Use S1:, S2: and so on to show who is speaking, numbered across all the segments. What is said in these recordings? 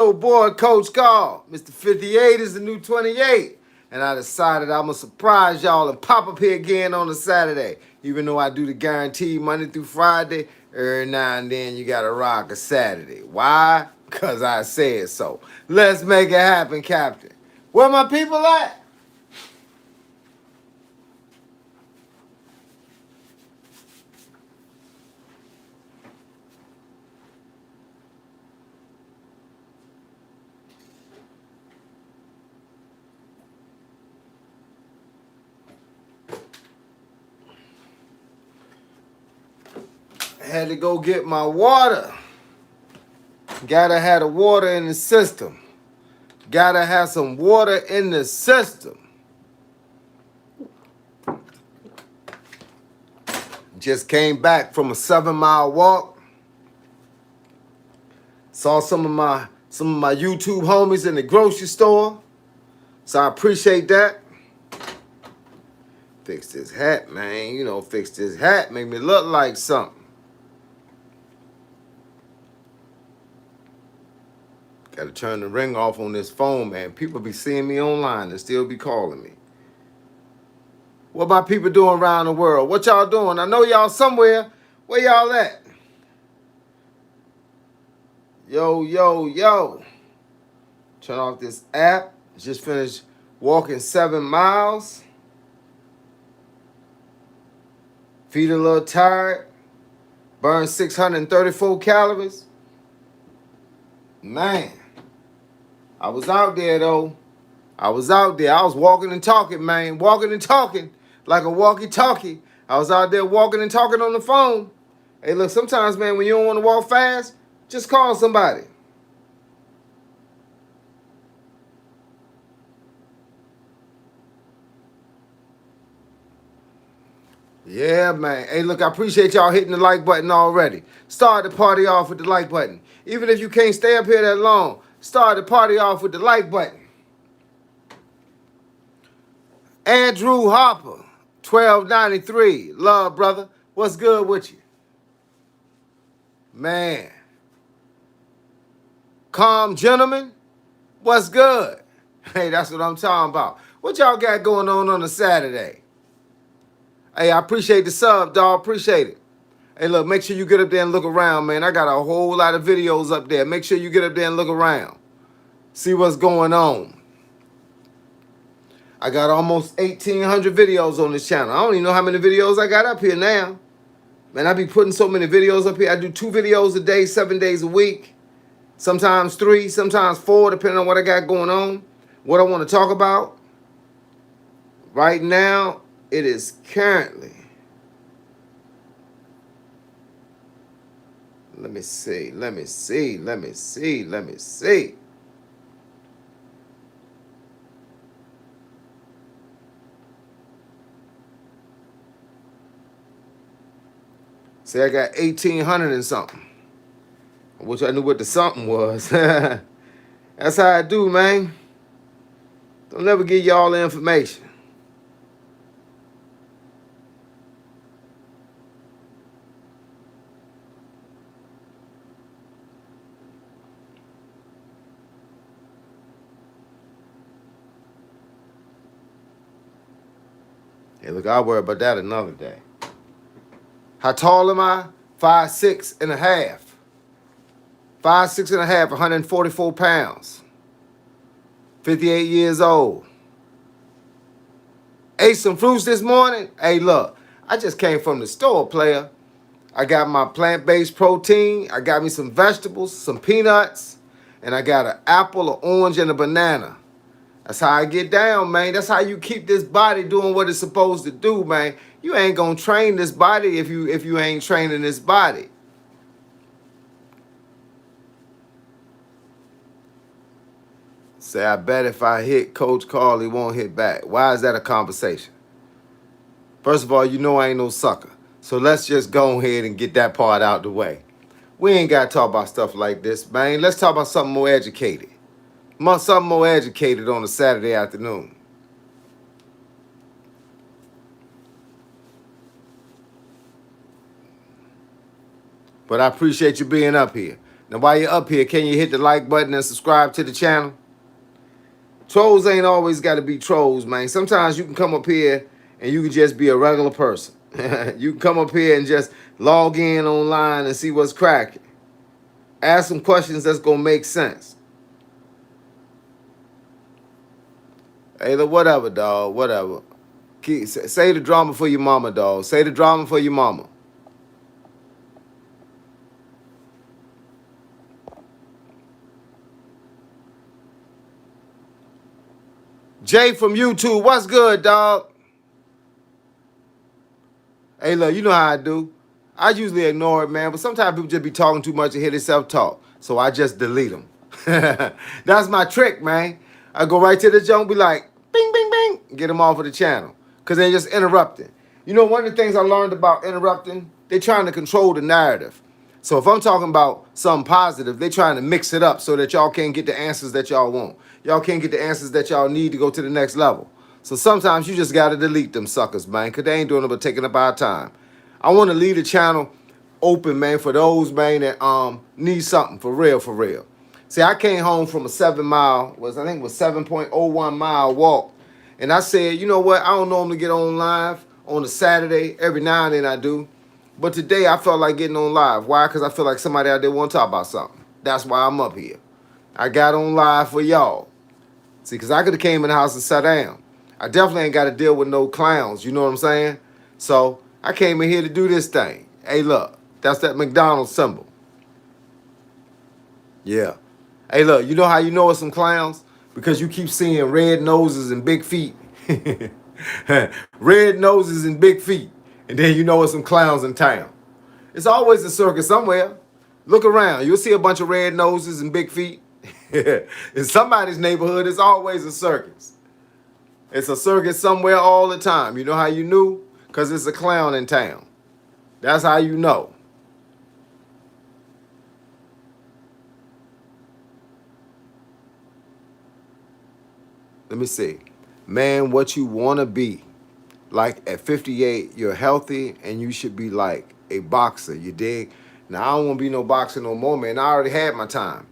S1: Oh boy, Coach Carl. Mr. 58 is the new 28. And I decided I'm going to surprise y'all and pop up here again on a Saturday. Even though I do the guarantee Monday through Friday, every now and then you got to rock a Saturday. Why? Because I said so. Let's make it happen, Captain. Where my people at? I had to go get my water. Gotta have the water in the system. Gotta have some water in the system. Just came back from a 7-mile walk. Saw some of my YouTube homies in the grocery store. So I appreciate that. Fix this hat, man. You know, fix this hat. Make me look like something. Gotta turn the ring off on this phone, man. People be seeing me online and still be calling me. What my people doing around the world? What y'all doing? I know y'all somewhere. Where y'all at? Yo, yo, yo. Turn off this app. Just finished walking 7 miles. Feet a little tired. Burned 634 calories. Man, I was out there though. I was out there. I was walking and talking, man. Walking and talking like a walkie-talkie. I was out there walking and talking on the phone. Hey, look, sometimes, man, when you don't want to walk fast, just call somebody. Yeah, man. Hey, look, I appreciate y'all hitting the like button already. Start the party off with the like button. Even if you can't stay up here that long, start the party off with the like button. Andrew Harper, 1293. Love, brother. What's good with you? Man. Calm gentlemen, what's good? Hey, that's what I'm talking about. What y'all got going on a Saturday? Hey, I appreciate the sub, dog. Appreciate it. Hey, look, make sure you get up there and look around, man. I got a whole lot of videos up there. Make sure you get up there and look around. See what's going on. I got almost 1,800 videos on this channel. I don't even know how many videos I got up here now. Man, I be putting so many videos up here. I do 2 videos a day, 7 days a week. Sometimes 3, sometimes 4, depending on what I got going on, what I want to talk about. Right now, it is currently, let me see. Say I got 1,800 and something. I wish I knew what the something was. That's how I do, man. Don't never give y'all the information. Hey, look, I'll worry about that another day. How tall am I? 5'6" and a half. 5'6" and a half, 144 pounds. 58 years old. Ate some fruits this morning. Hey, look, I just came from the store, player. I got my plant-based protein. I got me some vegetables, some peanuts, and I got an apple, an orange, and a banana. That's how I get down, man. That's how you keep this body doing what it's supposed to do, man. You ain't gonna train this body if you ain't training this body. Say, I bet if I hit Coach Carl, he won't hit back. Why is that a conversation? First of all, you know I ain't no sucker. So let's just go ahead and get that part out the way. We ain't got to talk about stuff like this, man. Let's talk about something more educated. Something more educated on a Saturday afternoon. But I appreciate you being up here. Now, while you're up here, can you hit the like button and subscribe to the channel? Trolls ain't always got to be trolls, man. Sometimes you can come up here and you can just be a regular person. You can come up here and just log in online and see what's cracking. Ask some questions that's going to make sense. Hey, look, whatever, dog. Whatever. Say the drama for your mama, dog. Say the drama for your mama. Jay from YouTube, what's good, dog? Hey, look, you know how I do. I usually ignore it, man, but sometimes people just be talking too much and hear themselves talk, so I just delete them. That's my trick, man. I go right to the junk, be like, bing, bing, bing, get them off of the channel, because they're just interrupting. You know, one of the things I learned about interrupting, they're trying to control the narrative. So if I'm talking about something positive, they're trying to mix it up so that y'all can't get the answers that y'all want. Y'all can't get the answers that y'all need to go to the next level. So sometimes you just got to delete them suckers, man, because they ain't doing it but taking up our time. I want to leave the channel open, man, for those, man, that need something for real, for real. See, I came home from a 7.01 mile walk, and I said, you know what? I don't normally get on live on a Saturday. Every now and then I do. But today I felt like getting on live. Why? Because I feel like somebody out there want to talk about something. That's why I'm up here. I got on live for y'all. See, because I could have came in the house and sat down. I definitely ain't got to deal with no clowns. You know what I'm saying? So I came in here to do this thing. Hey, look. That's that McDonald's symbol. Yeah. Hey, look. You know how you know it's some clowns? Because you keep seeing red noses and big feet. Red noses and big feet. And then you know it's some clowns in town. It's always a circus somewhere. Look around. You'll see a bunch of red noses and big feet. In somebody's neighborhood, it's always a circus. It's a circus somewhere all the time. You know how you knew? Because it's a clown in town. That's how you know. Let me see. Man, what you want to be. Like at 58, you're healthy and you should be like a boxer. You dig? Now, I don't want to be no boxer no more, man. I already had my time.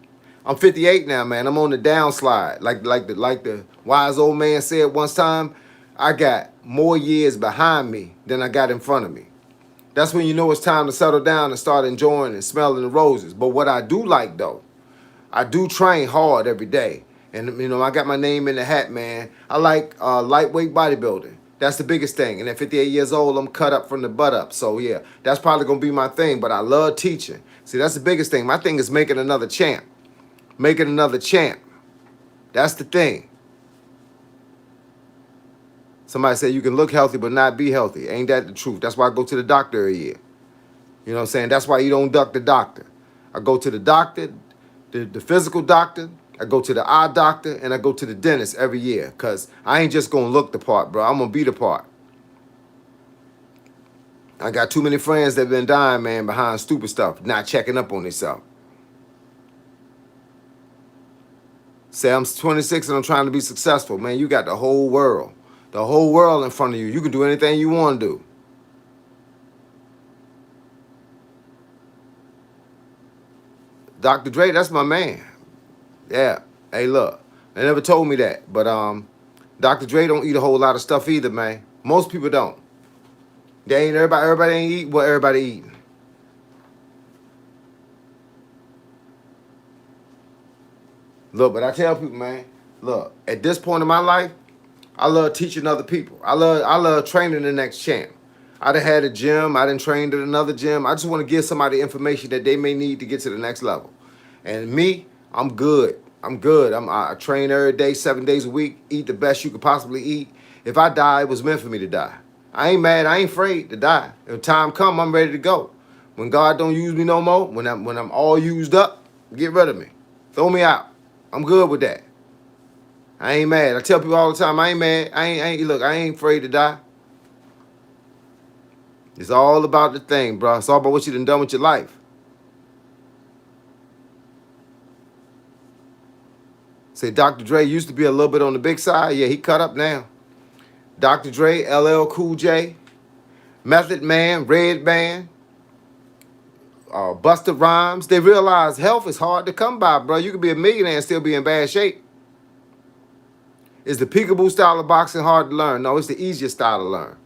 S1: I'm 58 now, man. I'm on the downslide. Like the wise old man said once time, I got more years behind me than I got in front of me. That's when you know it's time to settle down and start enjoying and smelling the roses. But what I do like, though, I do train hard every day. And, you know, I got my name in the hat, man. I like lightweight bodybuilding. That's the biggest thing. And at 58 years old, I'm cut up from the butt up. So, yeah, that's probably going to be my thing. But I love teaching. See, that's the biggest thing. My thing is making another champ. Making another champ. That's the thing. Somebody said you can look healthy but not be healthy. Ain't that the truth? That's why I go to the doctor every year. You know what I'm saying? That's why you don't duck the doctor. I go to the doctor, the physical doctor. I go to the eye doctor, and I go to the dentist every year because I ain't just going to look the part, bro. I'm going to be the part. I got too many friends that been dying, man, behind stupid stuff, not checking up on themselves. Say I'm 26 and I'm trying to be successful. Man, you got the whole world in front of you. You can do anything you want to do. Dr. Dre, that's my man. Yeah. Hey, look, they never told me that, but Dr. Dre don't eat a whole lot of stuff either, man. Most people don't. They ain't everybody ain't eating what everybody eating. Look, but I tell people, man, look, at this point in my life, I love teaching other people. I love training the next champ. I done had a gym. I done trained at another gym. I just want to give somebody information that they may need to get to the next level. And me, I'm good. I'm good. I train every day, 7 days a week, eat the best you could possibly eat. If I die, it was meant for me to die. I ain't mad. I ain't afraid to die. If time come, I'm ready to go. When God don't use me no more, when I'm all used up, get rid of me. Throw me out. I'm good with that. I ain't mad. I tell people all the time, I ain't mad. Look, I ain't afraid to die. It's all about the thing, bro. It's all about what you done with your life. Say Dr. Dre used to be a little bit on the big side. Yeah, he cut up now. Dr. Dre, LL Cool J, Method Man, Red Man, Busta Rhymes. They realize health is hard to come by, bro. You could be a millionaire and still be in bad shape. Is the peekaboo style of boxing hard to learn? No, it's the easiest style to learn.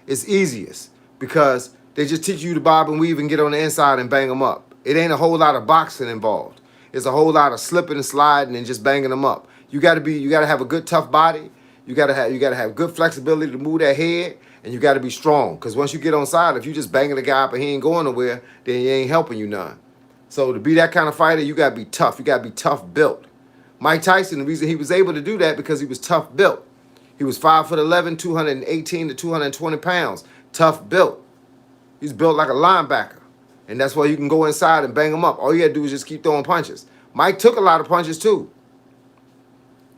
S1: It's easiest because they just teach you to bob and weave and get on the inside and bang them up. It ain't a whole lot of boxing involved. It's a whole lot of slipping and sliding and just banging them up. You gotta have a good tough body. You gotta have good flexibility to move that head, and you gotta be strong. Cause once you get on side, if you just banging the guy up and he ain't going nowhere, then he ain't helping you none. So to be that kind of fighter, you gotta be tough. You gotta be tough built. Mike Tyson, the reason he was able to do that because he was tough built. He was 5'11", 218 to 220 pounds, tough built. He's built like a linebacker. And that's why you can go inside and bang him up. All you gotta do is just keep throwing punches. Mike took a lot of punches too.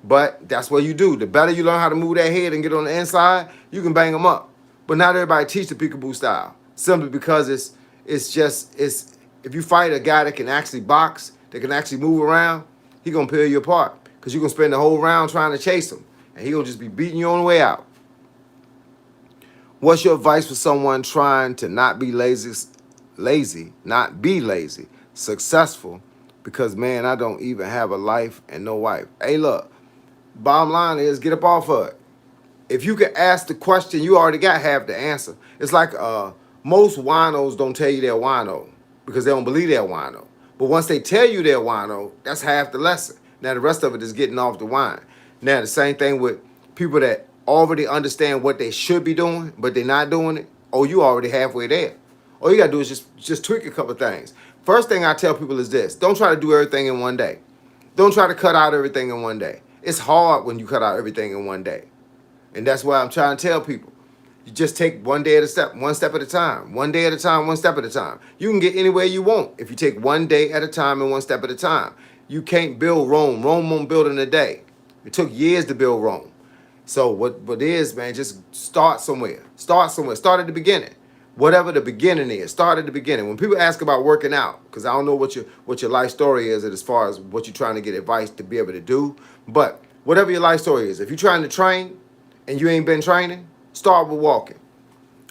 S1: But that's what you do. The better you learn how to move that head and get on the inside, you can bang them up. But not everybody teach the peekaboo style. Simply because it's if you fight a guy that can actually box, that can actually move around, he gonna peel you apart. Because you're gonna spend the whole round trying to chase him. And he gonna just be beating you on the way out. What's your advice for someone trying to not be lazy, successful? Because man, I don't even have a life and no wife. Hey, look, bottom line is get up off of it. If you can ask the question, you already got half the answer. It's like most winos don't tell you they're wino because they don't believe they're wino. But once they tell you they're wino, that's half the lesson. Now the rest of it is getting off the wine. Now the same thing with people that already understand what they should be doing, but they're not doing it. Oh, you already halfway there. All you gotta do is just tweak a couple things. First thing I tell people is this: don't try to do everything in one day. Don't try to cut out everything in one day. It's hard when you cut out everything in one day. And that's why I'm trying to tell people. You just take one day at a step, one step at a time. One day at a time, one step at a time. You can get anywhere you want if you take one day at a time and one step at a time. You can't build Rome. Rome won't build in a day. It took years to build Rome. So what is, man, just start somewhere. Start somewhere. Start at the beginning. Whatever the beginning is, start at the beginning. When people ask about working out, because I don't know what your life story is as far as what you're trying to get advice to be able to do, but whatever your life story is, if you're trying to train and you ain't been training, start with walking.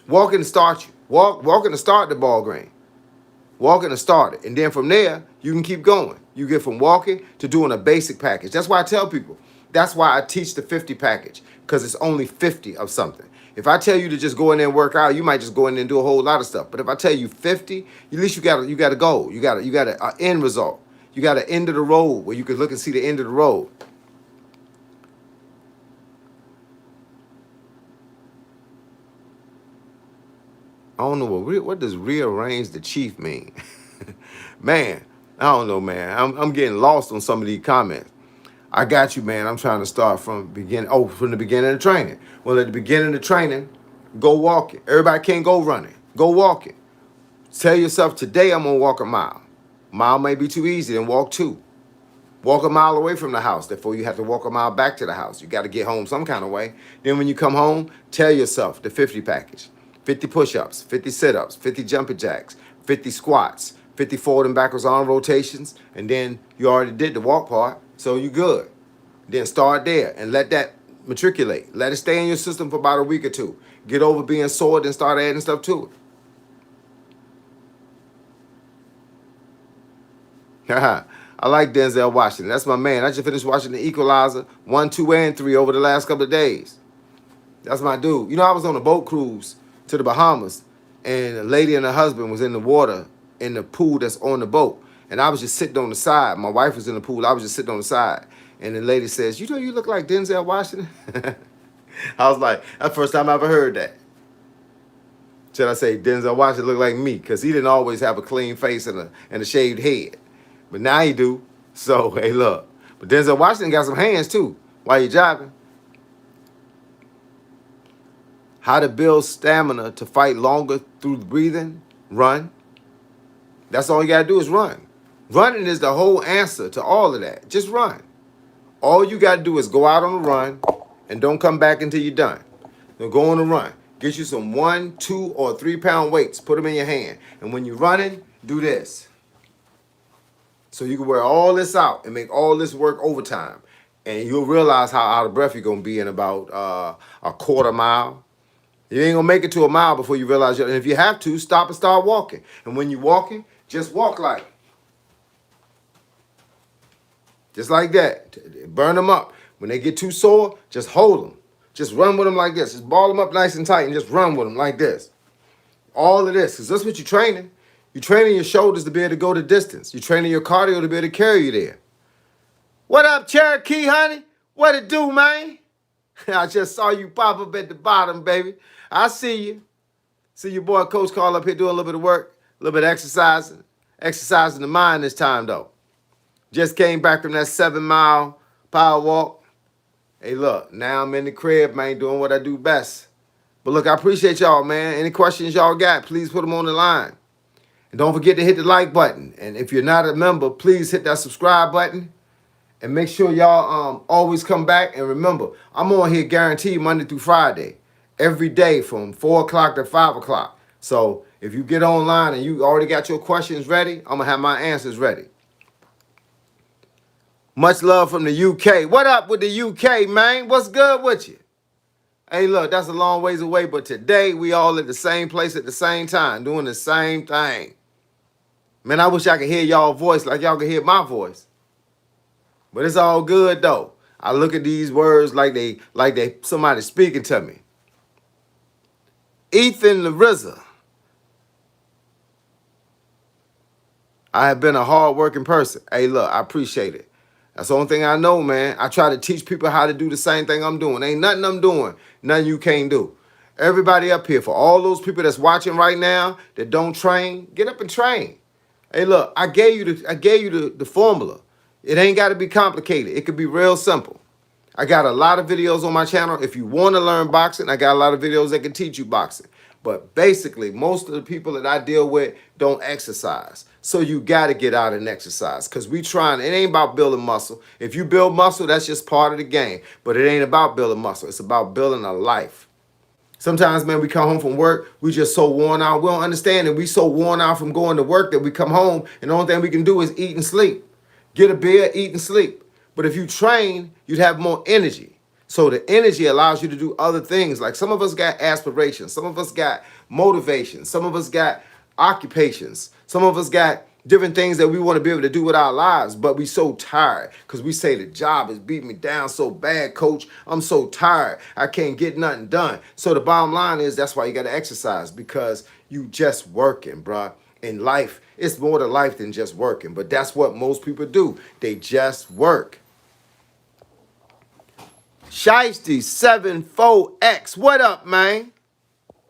S1: Walking to start you. Walking to start the ball game. Walking to start it. And then from there, you can keep going. You get from walking to doing a basic package. That's why I tell people. That's why I teach the 50 package, because it's only 50 of something. If I tell you to just go in there and work out, you might just go in there and do a whole lot of stuff. But if I tell you 50, at least you got a goal. You got an end result. You got an end of the road where you can look and see the end of the road. I don't know what does rearrange the chief mean. Man, I don't know, man. I'm getting lost on some of these comments. I got you, man. I'm trying to start from beginning. Oh, from the beginning of training. Well, at the beginning of training, go walking. Everybody can't go running. Go walking. Tell yourself, today I'm gonna walk a mile. Mile may be too easy, then walk 2. Walk a mile away from the house. Therefore, you have to walk a mile back to the house. You got to get home some kind of way. Then when you come home, tell yourself the 50 package. 50 push-ups, 50 sit-ups, 50 jumping jacks, 50 squats, 50 forward and backwards arm rotations, and then you already did the walk part, so you good. Then start there and let that matriculate. Let it stay in your system for about a week or 2. Get over being sore, then start adding stuff to it. I like Denzel Washington. That's my man. I just finished watching The Equalizer 1, 2, and 3 over the last couple of days. That's my dude. You know, I was on a boat cruise to the Bahamas, and a lady and her husband was in the water in the pool that's on the boat, and I was just sitting on the side. My wife was in the pool. I was just sitting on the side, and the lady says, "You know, you look like Denzel Washington." I was like, that's the first time I ever heard that. Should I say Denzel Washington looked like me? Because he didn't always have a clean face and a shaved head, but now he do. So hey, look, but Denzel Washington got some hands too while you driving. How to build stamina to fight longer through breathing? Run. That's all you got to do is run. Running is the whole answer to all of that. Just run. All you got to do is go out on a run and don't come back until you're done. Then go on a run. Get you some 1, 2, or 3 pound weights. Put them in your hand. And when you're running, do this. So you can wear all this out and make all this work overtime. And you'll realize how out of breath you're going to be in about a quarter mile. You ain't gonna make it to a mile before you realize and if you have to, stop and start walking. And when you're walking, Just walk like it. Just like that. Burn them up. When they get too sore, just hold them. Just run with them like this. Just ball them up nice and tight and just run with them like this. All of this, because that's what you're training. You're training your shoulders to be able to go the distance. You're training your cardio to be able to carry you there. What up, Cherokee, honey? What it do, man? I just saw you pop up at the bottom, baby. I see you. See your boy Coach Carl up here doing a little bit of work, a little bit of exercising. Exercising the mind this time, though. Just came back from that 7-mile power walk. Hey, look, now I'm in the crib, man, doing what I do best. But look, I appreciate y'all, man. Any questions y'all got, please put them on the line. And don't forget to hit the like button. And if you're not a member, please hit that subscribe button. And make sure y'all always come back. And remember, I'm on here guaranteed Monday through Friday. Every day from 4 o'clock to 5 o'clock. So if you get online and you already got your questions ready, I'm going to have my answers ready. Much love from the UK. What up with the UK, man? What's good with you? Hey, look, that's a long ways away, but today we all at the same place at the same time, doing the same thing. Man, I wish I could hear y'all voice like y'all could hear my voice. But it's all good, though. I look at these words like they somebody speaking to me. Ethan LaRizza. I have been a hard-working person. Hey, look, I appreciate it. That's the only thing I know, man. I try to teach people how to do the same thing I'm doing. Ain't nothing I'm doing, nothing you can't do. Everybody up here, for all those people that's watching right now that don't train, get up and train. Hey, look, I gave you the formula. It ain't got to be complicated. It could be real simple. I got a lot of videos on my channel. If you want to learn boxing, I got a lot of videos that can teach you boxing. But basically, most of the people that I deal with don't exercise. So you got to get out and exercise because it ain't about building muscle. If you build muscle, that's just part of the game. But it ain't about building muscle. It's about building a life. Sometimes, man, we come home from work, we just so worn out. We don't understand that we so worn out from going to work that we come home and the only thing we can do is eat and sleep. Get a beer, eat and sleep. But if you train, you'd have more energy. So the energy allows you to do other things. Like some of us got aspirations. Some of us got motivation. Some of us got occupations. Some of us got different things that we want to be able to do with our lives, but we so tired because we say the job is beating me down so bad, coach. I'm so tired. I can't get nothing done. So the bottom line is that's why you got to exercise because you just working, bruh. In life, it's more to life than just working, but that's what most people do. They just work. Shiesty 74X. What up, man?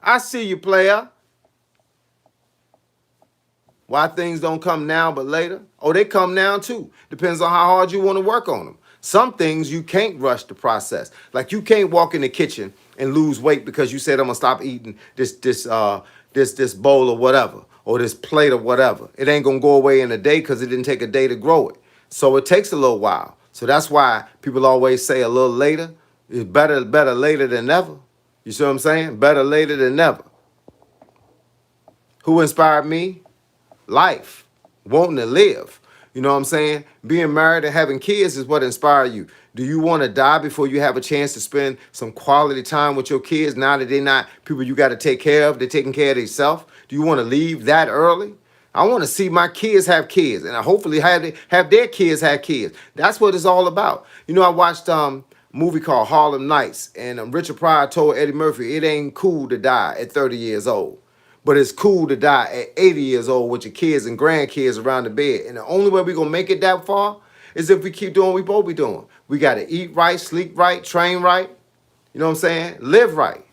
S1: I see you, player. Why things don't come now but later? Oh, they come now too. Depends on how hard you want to work on them. Some things you can't rush the process. Like you can't walk in the kitchen and lose weight because you said I'm gonna stop eating this bowl or whatever, or this plate or whatever. It ain't gonna go away in a day because it didn't take a day to grow it. So it takes a little while. So that's why people always say a little later is better later than never. You see what I'm saying? Better later than never. Who inspired me? Life, wanting to live. You know what I'm saying? Being married and having kids is what inspires you. Do you want to die before you have a chance to spend some quality time with your kids now that they're not people you got to take care of? They're taking care of themselves. Do you want to leave that early? I want to see my kids have kids, and I hopefully have their kids have kids. That's what it's all about. You know, I watched a movie called Harlem Nights, and Richard Pryor told Eddie Murphy, it ain't cool to die at 30 years old. But it's cool to die at 80 years old with your kids and grandkids around the bed. And the only way we're going to make it that far is if we keep doing what we both be doing. We got to eat right, sleep right, train right. You know what I'm saying? Live right.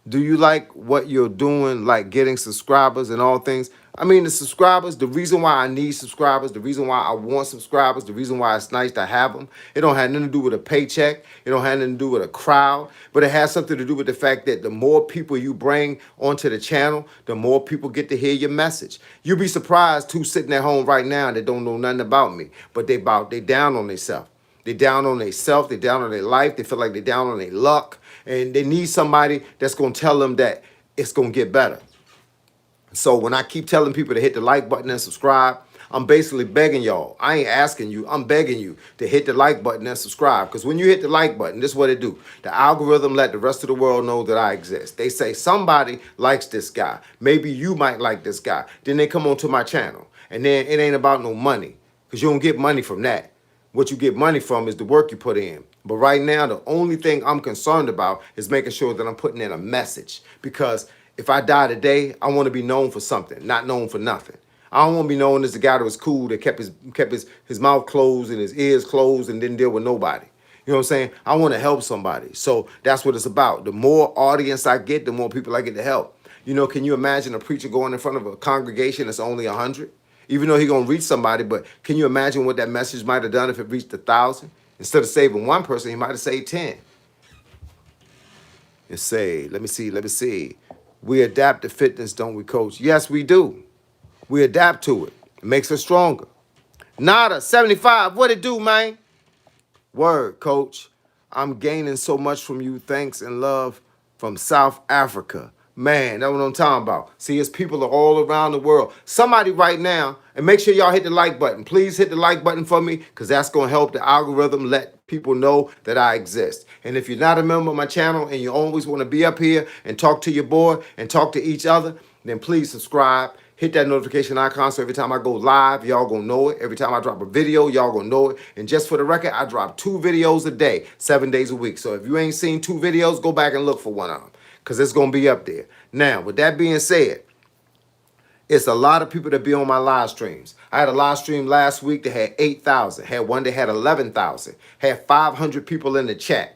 S1: Do you like what you're doing, like getting subscribers and all things? I mean, the subscribers, the reason why I need subscribers, the reason why I want subscribers, the reason why it's nice to have them, it don't have nothing to do with a paycheck. It don't have nothing to do with a crowd, but it has something to do with the fact that the more people you bring onto the channel, the more people get to hear your message. You'll be surprised who's sitting at home right now that don't know nothing about me, but they down on themselves. They down on themselves, they down on their life, they feel like they down on their luck, and they need somebody that's going to tell them that it's going to get better. So when I keep telling people to hit the like button and subscribe, I'm basically begging y'all. I ain't asking you. I'm begging you to hit the like button and subscribe. Because when you hit the like button, this is what it do. The algorithm let the rest of the world know that I exist. They say somebody likes this guy. Maybe you might like this guy. Then they come onto my channel. And then it ain't about no money. Because you don't get money from that. What you get money from is the work you put in. But right now, the only thing I'm concerned about is making sure that I'm putting in a message. Because if I die today, I want to be known for something, not known for nothing. I don't want to be known as the guy that was cool, that kept his mouth closed and his ears closed and didn't deal with nobody. You know what I'm saying? I want to help somebody. So that's what it's about. The more audience I get, the more people I get to help. You know, can you imagine a preacher going in front of a congregation that's only 100? Even though he's going to reach somebody, but can you imagine what that message might have done if it reached 1,000? Instead of saving one person, he might have saved 10. And say, let me see. We adapt to fitness, don't we, coach? Yes, we do. We adapt to it. It makes us stronger. Nada, 75, what it do, man? Word, coach. I'm gaining so much from you. Thanks and love from South Africa. Man, that's what I'm talking about. See, it's people all around the world. Somebody right now, and make sure y'all hit the like button. Please hit the like button for me, because that's going to help the algorithm let people know that I exist. And if you're not a member of my channel and you always want to be up here and talk to your boy and talk to each other, then please subscribe. Hit that notification icon so every time I go live, y'all gonna know it. Every time I drop a video, y'all gonna know it. And just for the record, I drop 2 videos a day, 7 days a week. So if you ain't seen 2 videos, go back and look for one of them, because it's gonna be up there. Now, with that being said, it's a lot of people that be on my live streams. I had a live stream last week that had 8,000. Had one that had 11,000. Had 500 people in the chat.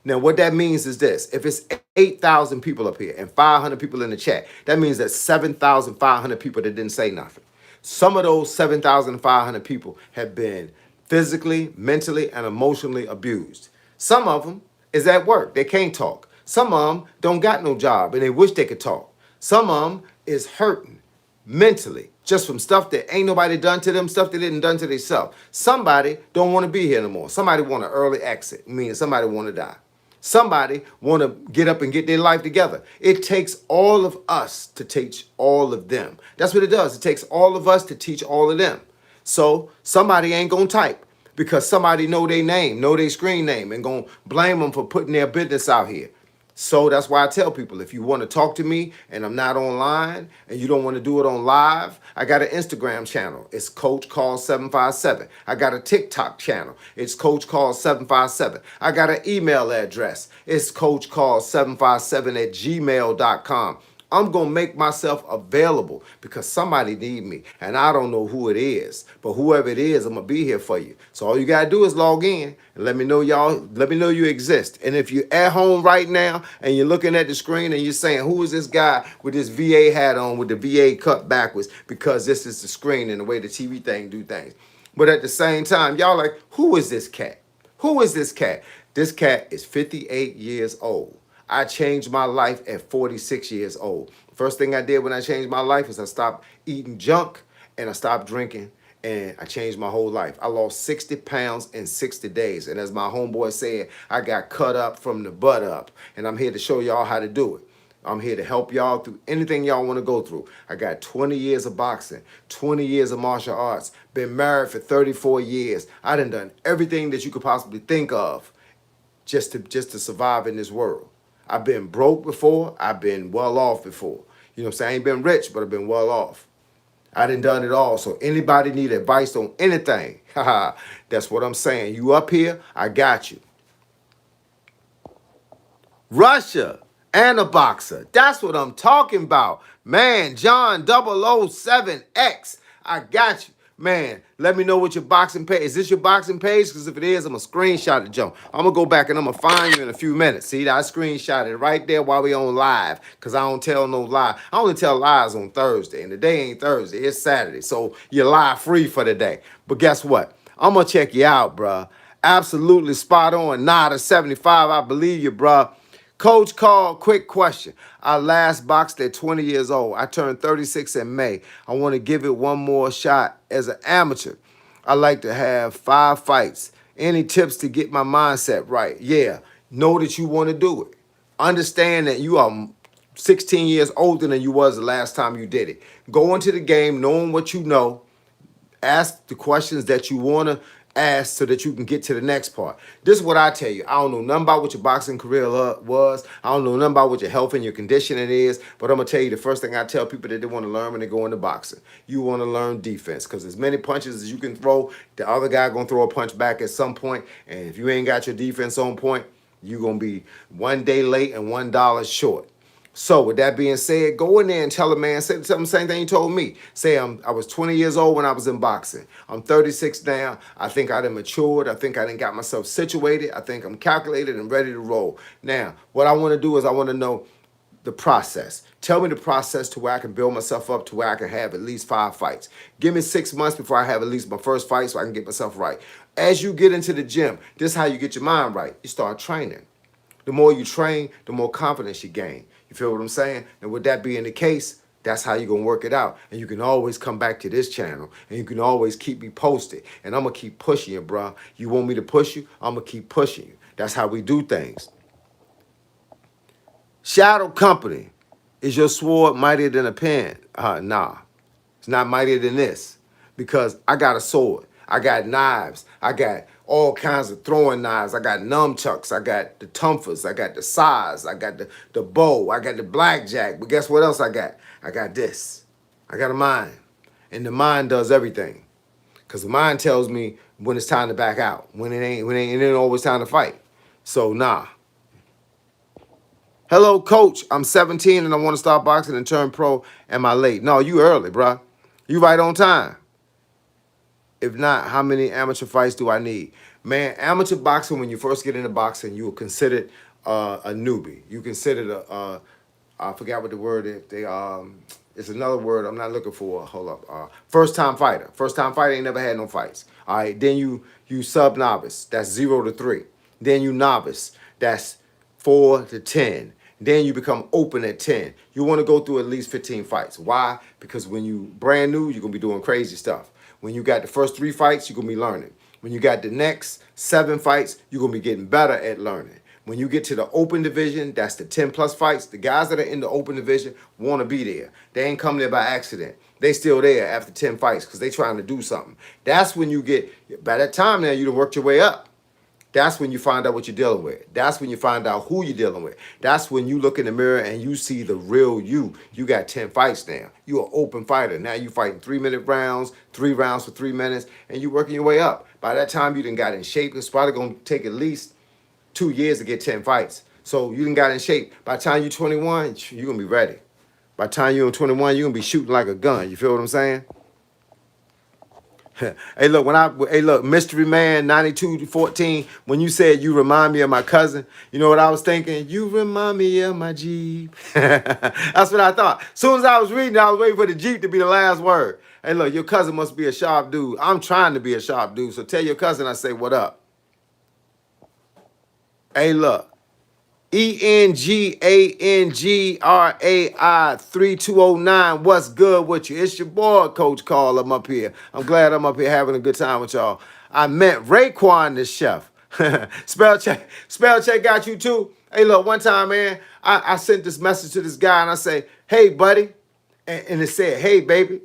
S1: Now, what that means is this. If it's 8,000 people up here and 500 people in the chat, that means that 7,500 people that didn't say nothing. Some of those 7,500 people have been physically, mentally, and emotionally abused. Some of them is at work. They can't talk. Some of them don't got no job and they wish they could talk. Some of them is hurting mentally, just from stuff that ain't nobody done to them, stuff they didn't done to themselves. Somebody don't want to be here no more. Somebody want an early exit, meaning somebody want to die. Somebody want to get up and get their life together. It takes all of us to teach all of them. That's what it does. It takes all of us to teach all of them. So somebody ain't going to type because somebody know their name, know their screen name, and going to blame them for putting their business out here. So that's why I tell people, if you want to talk to me and I'm not online and you don't want to do it on live, I got an Instagram channel. It's Coach Call 757. I got a TikTok channel. It's Coach Call 757. I got an email address. It's Coach Call 757 at gmail.com. I'm going to make myself available because somebody need me. And I don't know who it is. But whoever it is, I'm going to be here for you. So all you got to do is log in and let me know you exist. And if you're at home right now and you're looking at the screen and you're saying, who is this guy with this VA hat on with the VA cut backwards? Because this is the screen and the way the TV thing do things. But at the same time, y'all like, who is this cat? Who is this cat? This cat is 58 years old. I changed my life at 46 years old. First thing I did when I changed my life is I stopped eating junk and I stopped drinking and I changed my whole life. I lost 60 pounds in 60 days. And as my homeboy said, I got cut up from the butt up. And I'm here to show y'all how to do it. I'm here to help y'all through anything y'all want to go through. I got 20 years of boxing, 20 years of martial arts, been married for 34 years. I done everything that you could possibly think of just to survive in this world. I've been broke before. I've been well off before. You know what I'm saying? I ain't been rich, but I've been well off. I done it all. So anybody need advice on anything, that's what I'm saying. You up here, I got you. Russia and a boxer. That's what I'm talking about. Man, John 007X. I got you. Man, let me know what your boxing page. Is this your boxing page? Because if it is, I'm going to screenshot the jump. I'm going to go back and I'm going to find you in a few minutes. See, I screenshot it right there while we on live because I don't tell no lie. I only tell lies on Thursday, and the day ain't Thursday. It's Saturday, so you're lie free for the day. But guess what? I'm going to check you out, bruh. Absolutely spot on. Nada 75. I believe you, bruh. Coach Call, quick question. I last boxed at 20 years old. I turned 36 in May. I want to give it one more shot as an amateur. I like to have 5 fights. Any tips to get my mindset right? Yeah, know that you want to do it. Understand that you are 16 years older than you was the last time you did it. Go into the game knowing what you know. Ask the questions that you want to ask so that you can get to the next part. This is what I tell you. I don't know nothing about what your boxing career was. I don't know nothing about what your health and your conditioning is. But I'm going to tell you the first thing I tell people that they want to learn when they go into boxing. You want to learn defense, because as many punches as you can throw, the other guy going to throw a punch back at some point. And if you ain't got your defense on point, you're going to be one day late and $1 short. So with that being said, go in there and tell a man, say the same thing you told me. Say I was 20 years old when I was in boxing. I'm 36 now. I think I done matured. I think I done got myself situated. I think I'm calculated and ready to roll. Now, what I want to do is I want to know the process. Tell me the process to where I can build myself up to where I can have at least 5 fights. Give me 6 months before I have at least my first fight so I can get myself right. As you get into the gym, this is how you get your mind right. You start training. The more you train, the more confidence you gain. You feel what I'm saying? And with that being the case, that's how you're going to work it out. And you can always come back to this channel, and you can always keep me posted. And I'm going to keep pushing you, bro. You want me to push you? I'm going to keep pushing you. That's how we do things. Shadow Company. Is your sword mightier than a pen? Nah. It's not mightier than this, because I got a sword. I got knives. I got all kinds of throwing knives. I got nunchucks. I got the tumfers. I got the sais. I got the bow. I got the blackjack. But guess what else I got? I got this. I got a mind. And the mind does everything. Because the mind tells me when it's time to back out. When it ain't always time to fight. So nah. Hello, coach. I'm 17 and I want to start boxing and turn pro. Am I late? No, you early, bruh. You right on time. If not, how many amateur fights do I need? Man, amateur boxing, when you first get into boxing, you are considered a newbie. You considered I forgot what the word is. It's another word I'm not looking for. Hold up. First-time fighter. First-time fighter ain't never had no fights. All right, then you sub-novice. That's 0 to 3. Then you novice. That's 4 to 10. Then you become open at 10. You want to go through at least 15 fights. Why? Because when you brand new, you're going to be doing crazy stuff. When you got the first 3 fights, you're going to be learning. When you got the next 7 fights, you're going to be getting better at learning. When you get to the open division, that's the 10 plus fights. The guys that are in the open division want to be there. They ain't come there by accident. They still there after 10 fights because they trying to do something. That's when you get, by that time now, you done worked your way up. That's when you find out what you're dealing with. That's when you find out who you're dealing with. That's when you look in the mirror and you see the real you. You got 10 fights now. You're an open fighter. Now you fighting 3-minute rounds, 3 rounds for 3 minutes, and you working your way up. By that time, you done got in shape. It's probably going to take at least 2 years to get 10 fights. So you done got in shape. By the time you're 21, you're going to be ready. By the time you're 21, you're going to be shooting like a gun. You feel what I'm saying? Hey, look, Mystery Man 9214, when you said you remind me of my cousin, you know what I was thinking? You remind me of my Jeep. That's what I thought. As soon as I was reading, I was waiting for the Jeep to be the last word. Hey, look, your cousin must be a sharp dude. I'm trying to be a sharp dude, so tell your cousin I say what up. Hey, look. ENGANGRAI 3209. What's good with you? It's your boy, Coach Carl. I'm up here. I'm glad I'm up here having a good time with y'all. I met Raekwon the chef. Spell check got you too. Hey, look, one time, man, I sent this message to this guy and I say, hey, buddy. And it said, hey, baby.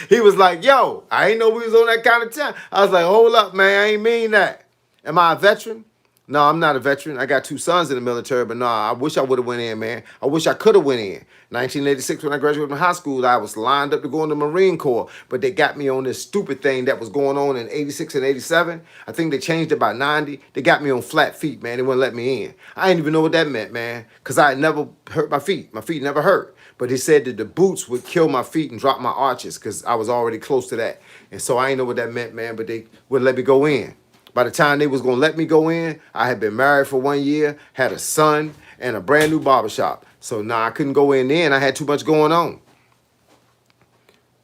S1: He was like, yo, I ain't know we was on that kind of time. I was like, hold up, man. I ain't mean that. Am I a veteran? No, I'm not a veteran. I got 2 sons in the military, but no, I wish I would have went in, man. I wish I could have went in. 1986, when I graduated from high school, I was lined up to go in the Marine Corps, but they got me on this stupid thing that was going on in 86 and 87. I think they changed it by 90. They got me on flat feet, man. They wouldn't let me in. I didn't even know what that meant, man, because I had never hurt my feet. My feet never hurt. But he said that the boots would kill my feet and drop my arches because I was already close to that. And so I didn't know what that meant, man, but they wouldn't let me go in. By the time they was going to let me go in, I had been married for 1 year, had a son, and a brand new barbershop. So I couldn't go in there, and I had too much going on.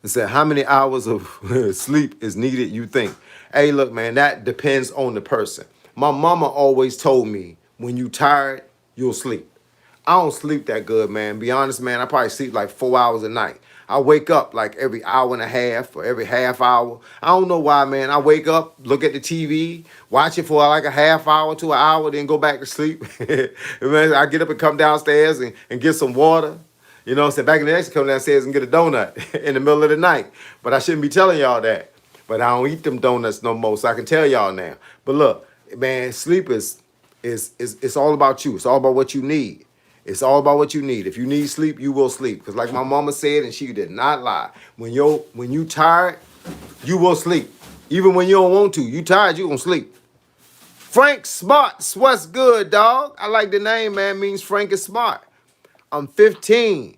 S1: It said, how many hours of sleep is needed, you think? Hey, look, man, that depends on the person. My mama always told me, when you tired, you'll sleep. I don't sleep that good, man. Be honest, man, I probably sleep like 4 hours a night. I wake up like every hour and a half or every half hour. I don't know why, man. I wake up, look at the TV, watch it for like a half hour to an hour, then go back to sleep. I get up and come downstairs and get some water. You know what I'm saying? Back in the day, I used to come downstairs and get a donut in the middle of the night. But I shouldn't be telling y'all that. but I don't eat them donuts no more. So I can tell y'all now. But look, man, sleep is it's all about you. It's all about what you need. It's all about what you need. If you need sleep, you will sleep. Because like my mama said, and she did not lie. When you tired, you will sleep. Even when you don't want to. You tired, you gonna sleep. Frank Smarts, what's good, dog? I like the name, man. Means Frank is smart. I'm 15.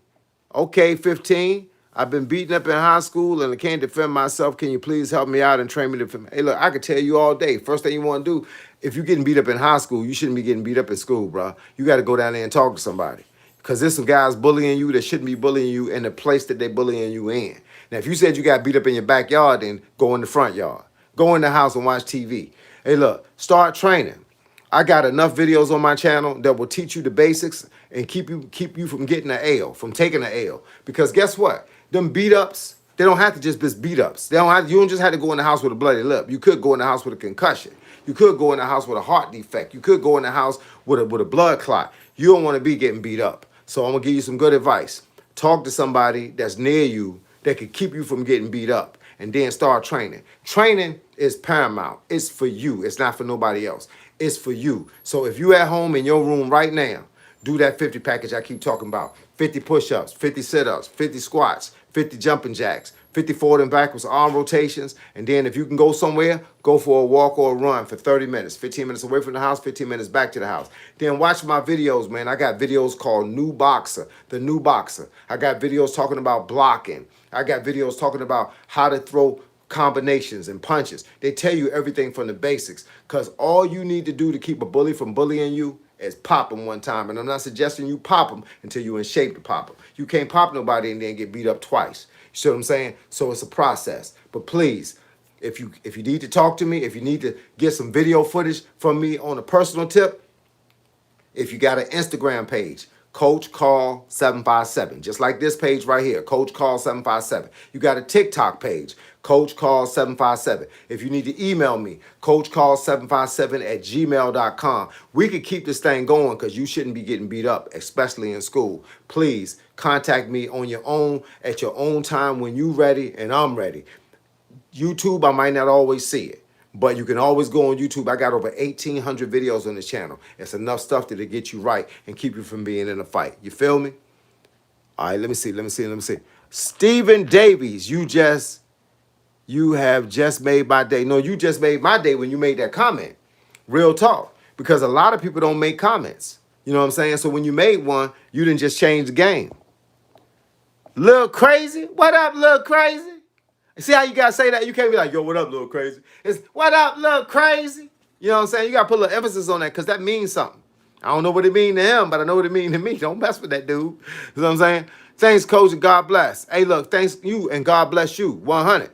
S1: Okay, 15. I've been beaten up in high school and I can't defend myself. Can you please help me out and train me to defend? Hey, look, I could tell you all day. First thing you want to do, if you're getting beat up in high school, you shouldn't be getting beat up in school, bro. You got to go down there and talk to somebody. Because there's some guys bullying you that shouldn't be bullying you in the place that they're bullying you in. Now, if you said you got beat up in your backyard, then go in the front yard. Go in the house and watch TV. Hey, look, start training. I got enough videos on my channel that will teach you the basics and keep you from getting an L, from taking an L. Because guess what? Them beat ups, they don't have to just be beat ups. You don't just have to go in the house with a bloody lip. You could go in the house with a concussion. You could go in the house with a heart defect. You could go in the house with a blood clot. You don't want to be getting beat up. So I'm gonna give you some good advice. Talk to somebody that's near you that could keep you from getting beat up, and then start training. Training is paramount. It's for you. It's not for nobody else. It's for you. So if you at home in your room right now, do that 50 package I keep talking about. 50 push-ups, 50 sit-ups, 50 squats, 50 jumping jacks, 50 forward and backwards arm rotations. And then if you can go somewhere, go for a walk or a run for 30 minutes. 15 minutes away from the house, 15 minutes back to the house. Then watch my videos, man. I got videos called New Boxer, the New Boxer. I got videos talking about blocking. I got videos talking about how to throw combinations and punches. They tell you everything from the basics, because all you need to do to keep a bully from bullying you is pop them one time. And I'm not suggesting you pop them until you're in shape to pop them. You can't pop nobody and then get beat up twice. You see what I'm saying? So it's a process. But please, if you need to talk to me, if you need to get some video footage from me on a personal tip, if you got an Instagram page, Coach Carl 757, just like this page right here, Coach Carl 757. You got a TikTok page, Coach Carl 757. If you need to email me, CoachCarl757@gmail.com. We could keep this thing going because you shouldn't be getting beat up, especially in school. Please contact me on your own at your own time when you're ready and I'm ready. YouTube, I might not always see it, but you can always go on YouTube. I got over 1,800 videos on this channel. It's enough stuff to get you right and keep you from being in a fight. You feel me? All right, let me see. Stephen Davies, you have just made my day. No, you just made my day when you made that comment. Real talk. Because a lot of people don't make comments. You know what I'm saying? So when you made one, you didn't just change the game. Lil Crazy? What up, Lil Crazy? See how you gotta say that? You can't be like, yo, what up, Lil Crazy? It's what up, Lil Crazy? You know what I'm saying? You gotta put a little emphasis on that because that means something. I don't know what it means to him, but I know what it means to me. Don't mess with that dude. You know what I'm saying? Thanks, Coach, and God bless. Hey, look, thanks you and God bless you. 100.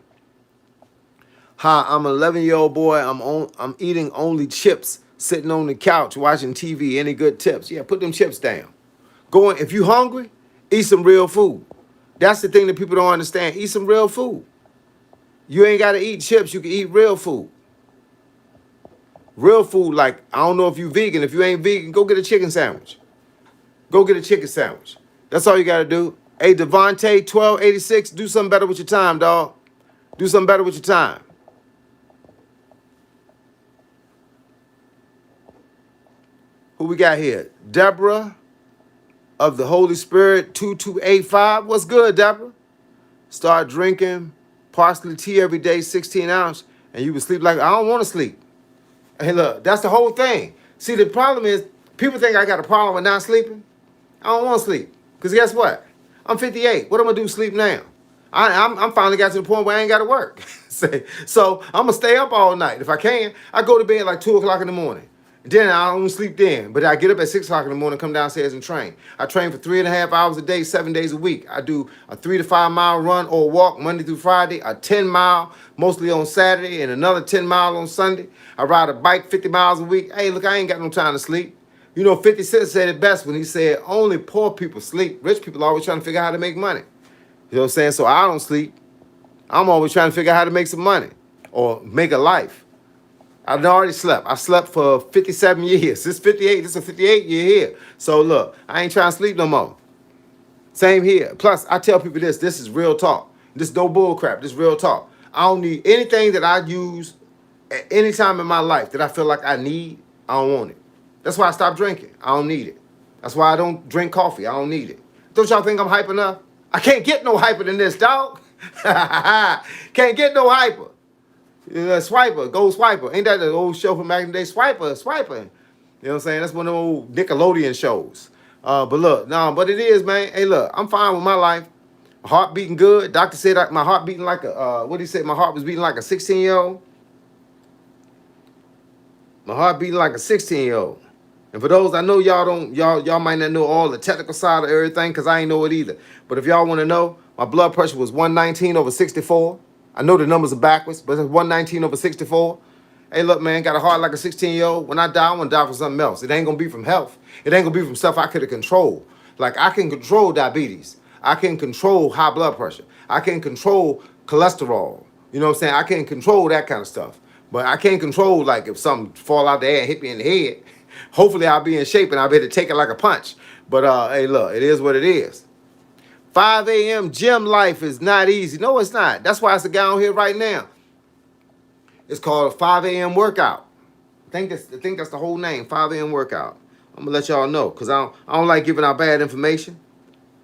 S1: Hi, I'm an 11-year-old boy. I'm eating only chips, sitting on the couch watching TV. Any good tips? Yeah, put them chips down. If you hungry, eat some real food. That's the thing that people don't understand. Eat some real food. You ain't got to eat chips. You can eat real food. Real food, like, I don't know if you vegan. If you ain't vegan, go get a chicken sandwich. Go get a chicken sandwich. That's all you got to do. Hey, Devontae, 1286, do something better with your time, dog. Do something better with your time. Who we got here? Deborah of the Holy Spirit, 2285. What's good, Deborah? Start drinking parsley tea every day, 16 ounces, and you would sleep like, I don't want to sleep. Hey, look, that's the whole thing. See, the problem is, people think I got a problem with not sleeping. I don't want to sleep. Because guess what? I'm 58. What am I going to do sleep now? I'm finally got to the point where I ain't got to work. So I'm going to stay up all night. If I can, I go to bed like 2 o'clock in the morning. Then I don't sleep then. But I get up at 6 o'clock in the morning, come downstairs and train. I train for 3.5 hours a day, 7 days a week. I do a 3 to 5 mile run or walk Monday through Friday, a 10 mile, mostly on Saturday, and another 10 mile on Sunday. I ride a bike 50 miles a week. Hey, look, I ain't got no time to sleep. You know, 50 Cent said it best when he said, only poor people sleep. Rich people are always trying to figure out how to make money. You know what I'm saying? So I don't sleep. I'm always trying to figure out how to make some money or make a life. I've already slept. I slept for 57 years. This 58. This is a 58 year here. So look, I ain't trying to sleep no more. Same here. Plus, I tell people this is real talk. This no bull crap. This real talk. I don't need anything that I use at any time in my life that I feel like I need. I don't want it. That's why I stopped drinking. I don't need it. That's why I don't drink coffee. I don't need it. Don't y'all think I'm hype enough? I can't get no hyper than this, dog. Can't get no hyper. Swiper, Go Swiper. Ain't that the old show from back in the day? Swiper. You know what I'm saying? That's one of the old Nickelodeon shows. But look, no, but it is, man. Hey, look, I'm fine with my life. My heart beating good. Doctor said my heart beating like a, what did he say? My heart was beating like a 16-year-old. My heart beating like a 16-year-old. And for those, I know y'all might not know all the technical side of everything because I ain't know it either. But if y'all want to know, my blood pressure was 119/64. I know the numbers are backwards, but it's 119/64. Hey, look, man, got a heart like a 16-year-old. When I die, I want to die from something else. It ain't going to be from health. It ain't going to be from stuff I could have controlled. Like, I can control diabetes. I can control high blood pressure. I can control cholesterol. You know what I'm saying? I can control that kind of stuff. But I can't control, like, if something fall out the air and hit me in the head. Hopefully, I'll be in shape and I'll be able to take it like a punch. But, hey, look, it is what it is. 5 a.m. gym life is not easy. No, it's not. That's why it's a guy on here right now. It's called a 5 a.m. workout. I think that's the whole name, 5 a.m. workout. I'm gonna let y'all know because I don't like giving out bad information.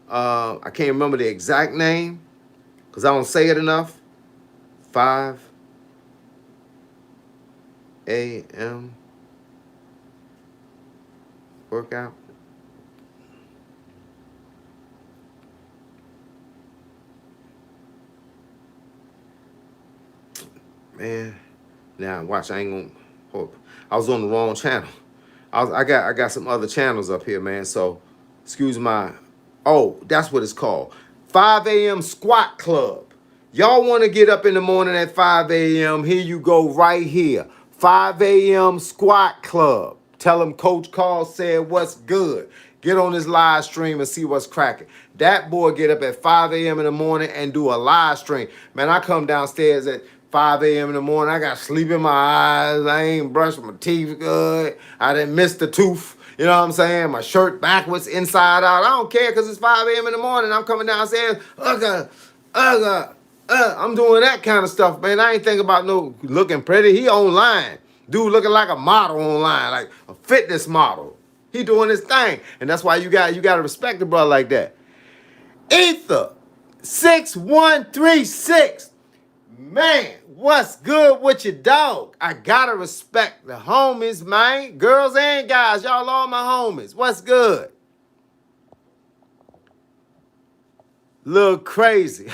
S1: I can't remember the exact name because I don't say it enough. 5 a.m. workout. Man. Now watch, I ain't gonna hold. I was on the wrong channel. I got some other channels up here, man. So excuse my. Oh, that's what it's called. 5 a.m. squat club. Y'all want to get up in the morning at 5 a.m. Here you go, right here. 5 a.m. squat club. Tell them Coach Carl said what's good. Get on this live stream and see what's cracking. That boy get up at 5 a.m. in the morning and do a live stream. Man, I come downstairs at 5 a.m. in the morning. I got sleep in my eyes. I ain't brushed my teeth good. I didn't miss the tooth. You know what I'm saying? My shirt backwards, inside out. I don't care because it's 5 a.m. in the morning. I'm coming downstairs. I'm doing that kind of stuff, man. I ain't thinking about no looking pretty. He online. Dude looking like a model online, like a fitness model. He doing his thing. And that's why you got to respect the brother like that. Ether 6136. Man, what's good with your dog? I gotta respect the homies, man. Girls and guys, y'all all my homies. What's good? Look crazy.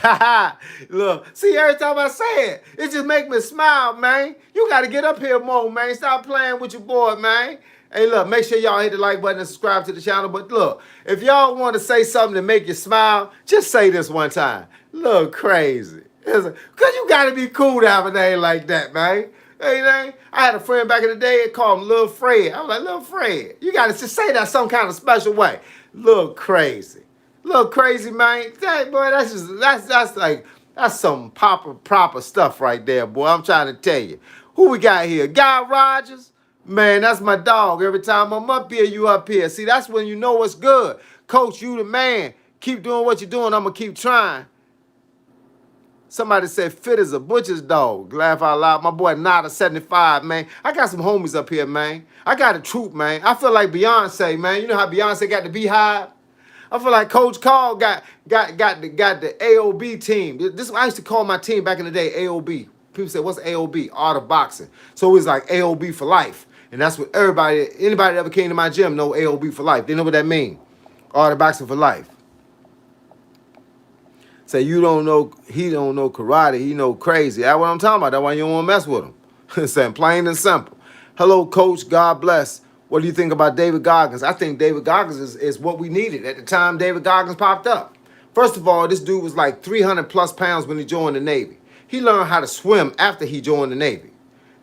S1: Look, see, every time I say it, it just make me smile, man. You gotta get up here more, man. Stop playing with your boy, man. Hey, look, make sure y'all hit the like button and subscribe to the channel. But look, if y'all want to say something to make you smile, just say this one time. Look crazy. Because you got to be cool to have a name like that, man. Hey, man, I had a friend back in the day, they called him Lil Fred. I was like, Lil Fred, you got to just say that some kind of special way. Look crazy. Look crazy, man. That, boy, that's some proper stuff right there, boy. I'm trying to tell you. Who we got here? Guy Rogers? Man, that's my dog. Every time I'm up here, you up here. See, that's when you know what's good. Coach, you the man. Keep doing what you're doing. I'm going to keep trying. Somebody said fit as a butcher's dog. Laugh out loud. My boy Nada 75, man. I got some homies up here, man. I got a troop, man. I feel like Beyonce, man. You know how Beyonce got the Beehive? I feel like Coach Carl got the AOB team. This I used to call my team back in the day AOB. People say, what's AOB? Art of Boxing. So it was like AOB for life. And that's what anybody that ever came to my gym know AOB for life. They know what that means. Art of Boxing for life. Say you don't know, he don't know karate, he know crazy. That's what I'm talking about. That's why you don't want to mess with him. Saying plain and simple. Hello, Coach. God bless. What do you think about David Goggins? I think David Goggins is what we needed at the time David Goggins popped up. First of all, this dude was like 300 plus pounds when he joined the Navy. He learned how to swim after he joined the Navy.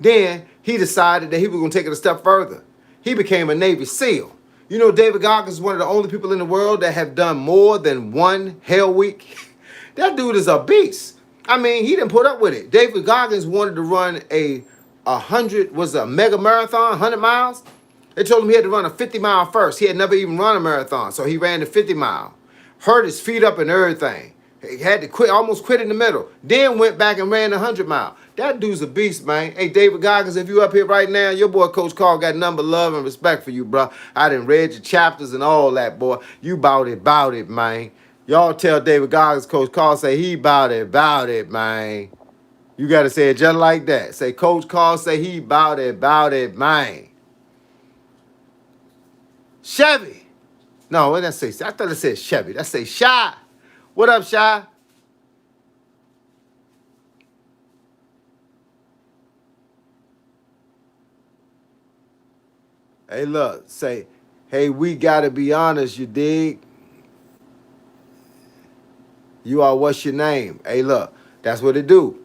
S1: Then he decided that he was going to take it a step further. He became a Navy SEAL. You know, David Goggins is one of the only people in the world that have done more than one Hell Week. That dude is a beast. I mean, he didn't put up with it. David Goggins wanted to run a mega marathon, 100 miles. They told him he had to run a 50-mile first. He had never even run a marathon, so he ran the 50-mile. Hurt his feet up and everything. He had to quit, almost quit in the middle. Then went back and ran 100 mile. That dude's a beast, man. Hey, David Goggins, if you up here right now, your boy Coach Carl got nothing but love and respect for you, bro. I done read your chapters and all that, boy. You bout it, man. Y'all tell David Goggins, Coach Carl, say he bout it, man. You got to say it just like that. Say, Coach Carl, say he bout it, man. Chevy. No, what did I say? I thought it said Chevy. That say Shy. What up, Shy? Hey, look, say, hey, we got to be honest, you dig? You are what's your name? Hey, look, that's what it do.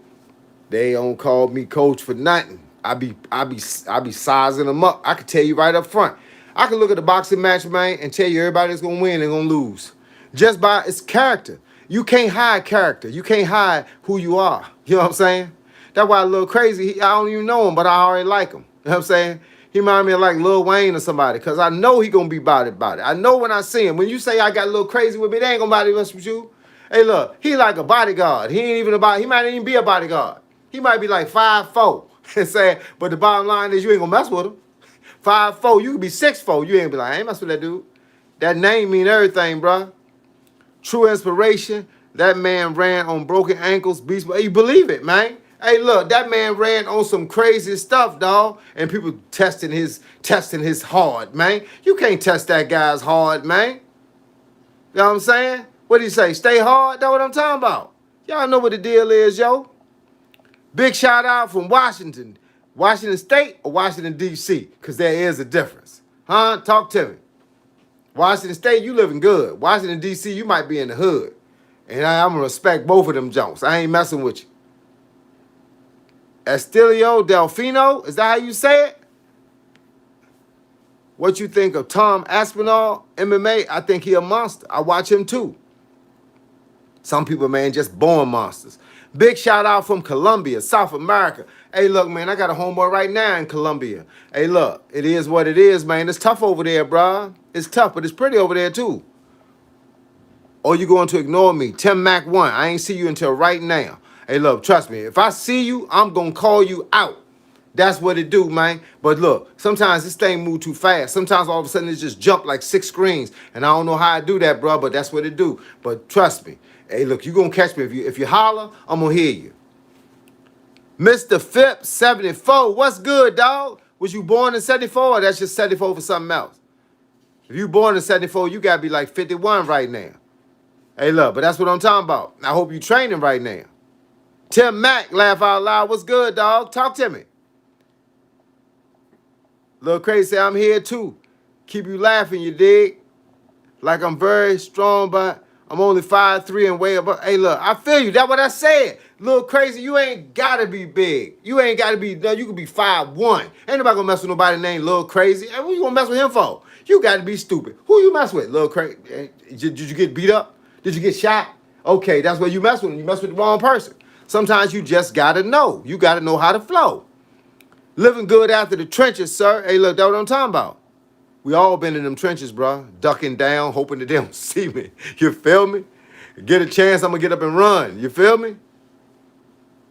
S1: They don't call me coach for nothing. I be sizing them up. I can tell you right up front. I can look at the boxing match, man, and tell you everybody that's gonna win and gonna lose. Just by its character. You can't hide character. You can't hide who you are. You know what I'm saying? That's why a little crazy. I don't even know him, but I already like him. You know what I'm saying? He remind me of like Lil Wayne or somebody, because I know he gonna be about it. I know when I see him. When you say I got a little crazy with me, they ain't gonna body mess with you. Hey, look, he like a bodyguard. He ain't even he might even be a bodyguard. He might be like 5'4". Saying, but the bottom line is you ain't gonna mess with him. 5'4", you could be 6'4". You ain't be like, I ain't mess with that dude. That name mean everything, bro. True inspiration. That man ran on broken ankles, beast. You believe it, man. Hey, look, that man ran on some crazy stuff, dog. And people testing his hard, man. You can't test that guy's hard, man. You know what I'm saying? What do you say? Stay hard? That's what I'm talking about. Y'all know what the deal is, yo. Big shout out from Washington. Washington State or Washington, D.C.? Because there is a difference. Huh? Talk to me. Washington State, you living good. Washington, D.C., you might be in the hood. And I'm going to respect both of them Jones. I ain't messing with you. Estelio Delfino, is that how you say it? What you think of Tom Aspinall, MMA? I think he a monster. I watch him too. Some people, man, just born monsters. Big shout out from Colombia, South America. Hey, look, man, I got a homeboy right now in Colombia. Hey, look, it is what it is, man. It's tough over there, bro. It's tough, but it's pretty over there, too. Or you going to ignore me. Tim Mac 1, I ain't see you until right now. Hey, look, trust me. If I see you, I'm going to call you out. That's what it do, man. But look, sometimes this thing move too fast. Sometimes all of a sudden it just jump like 6 screens. And I don't know how I do that, bro, but that's what it do. But trust me. Hey, look, you going to catch me. If you holler, I'm going to hear you. Mr. Phipps, 74. What's good, dog? Was you born in 74 or that's just 74 for something else? If you born in 74, you got to be like 51 right now. Hey, look, but that's what I'm talking about. I hope you training right now. Tim Mack, laugh out loud. What's good, dog? Talk to me. Lil Crazy say, I'm here too. Keep you laughing, you dig? Like I'm very strong, but I'm only 5'3" and way above. Hey, look, I feel you. That's what I said. Lil Crazy, you ain't got to be big. You ain't got to be, no, you could be 5'1". Ain't nobody going to mess with nobody named Lil Crazy. Hey, what you going to mess with him for? You got to be stupid. Who you mess with, Lil Crazy? Did you get beat up? Did you get shot? Okay, that's what you mess with. You mess with the wrong person. Sometimes you just got to know. You got to know how to flow. Living good after the trenches, sir. Hey, look, that's what I'm talking about. We all been in them trenches, bro. Ducking down, hoping that they don't see me. You feel me? Get a chance, I'm going to get up and run. You feel me?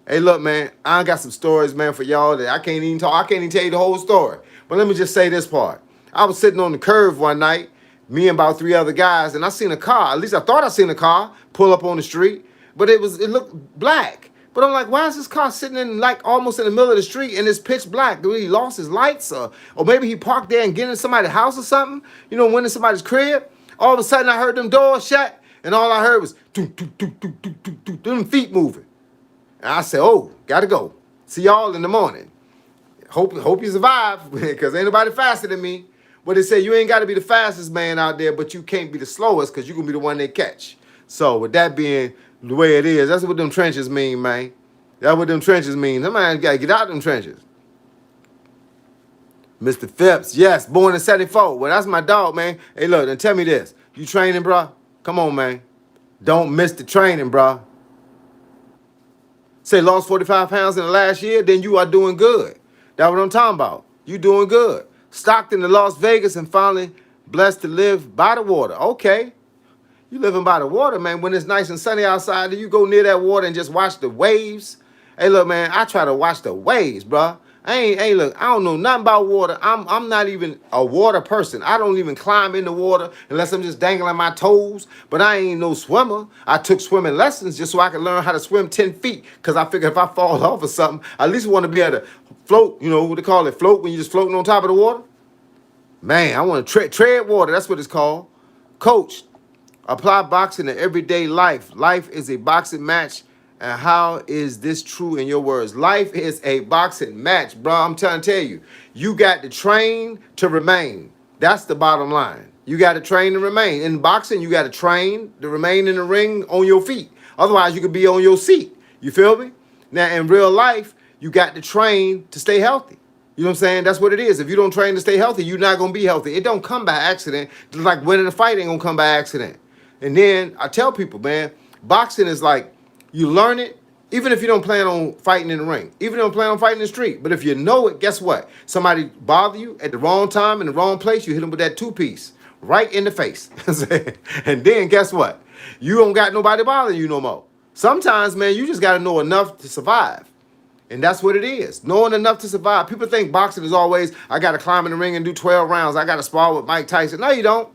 S1: Hey, look, man, I got some stories, man, for y'all that I can't even talk. I can't even tell you the whole story. But let me just say this part. I was sitting on the curve one night, me and about 3 other guys, and I seen a car. At least I thought I seen a car pull up on the street, but it looked black. But I'm like, why is this car sitting in like almost in the middle of the street and it's pitch black? Dude, he lost his lights or maybe he parked there and get in somebody's house or something? You know, went in somebody's crib. All of a sudden I heard them doors shut and all I heard was them feet moving. And I said, oh, gotta go. See y'all in the morning. Hope you survive because ain't nobody faster than me. But they say you ain't got to be the fastest man out there, but you can't be the slowest because you're going to be the one they catch. So with that being the way it is, that's what them trenches mean, man. That's what them trenches mean. Somebody got to get out of them trenches. Mr. Phipps, yes, born in 74. Well, that's my dog, man. Hey, look, then tell me this. You training, bro? Come on, man. Don't miss the training, bro. Say lost 45 pounds in the last year, then you are doing good. That's what I'm talking about. You doing good. Stockton to Las Vegas and finally blessed to live by the water. Okay. You living by the water, man. When it's nice and sunny outside, do you go near that water and just watch the waves? Hey, look, man, I try to watch the waves, bro. Hey, look, I don't know nothing about water. I'm not even a water person. I don't even climb in the water unless I'm just dangling my toes. But I ain't no swimmer. I took swimming lessons just so I could learn how to swim 10 feet. Because I figure if I fall off or something, I at least want to be able to float, you know, what they call it, float when you're just floating on top of the water. Man, I want to tread water. That's what it's called. Coach, apply boxing to everyday life. Life is a boxing match. And how is this true in your words? Life is a boxing match, bro. I'm trying to tell you, you got to train to remain. That's the bottom line. You got to train to remain. In boxing, you got to train to remain in the ring on your feet. Otherwise, you could be on your seat. You feel me? Now, in real life, you got to train to stay healthy. You know what I'm saying? That's what it is. If you don't train to stay healthy, you're not going to be healthy. It don't come by accident. Just like winning a fight ain't going to come by accident. And then I tell people, man, boxing is like, you learn it, even if you don't plan on fighting in the ring, even if you don't plan on fighting in the street. But if you know it, guess what? Somebody bother you at the wrong time in the wrong place, you hit them with that two-piece right in the face. And then guess what? You don't got nobody bothering you no more. Sometimes, man, you just got to know enough to survive. And that's what it is. Knowing enough to survive. People think boxing is always, I got to climb in the ring and do 12 rounds. I got to spar with Mike Tyson. No, you don't.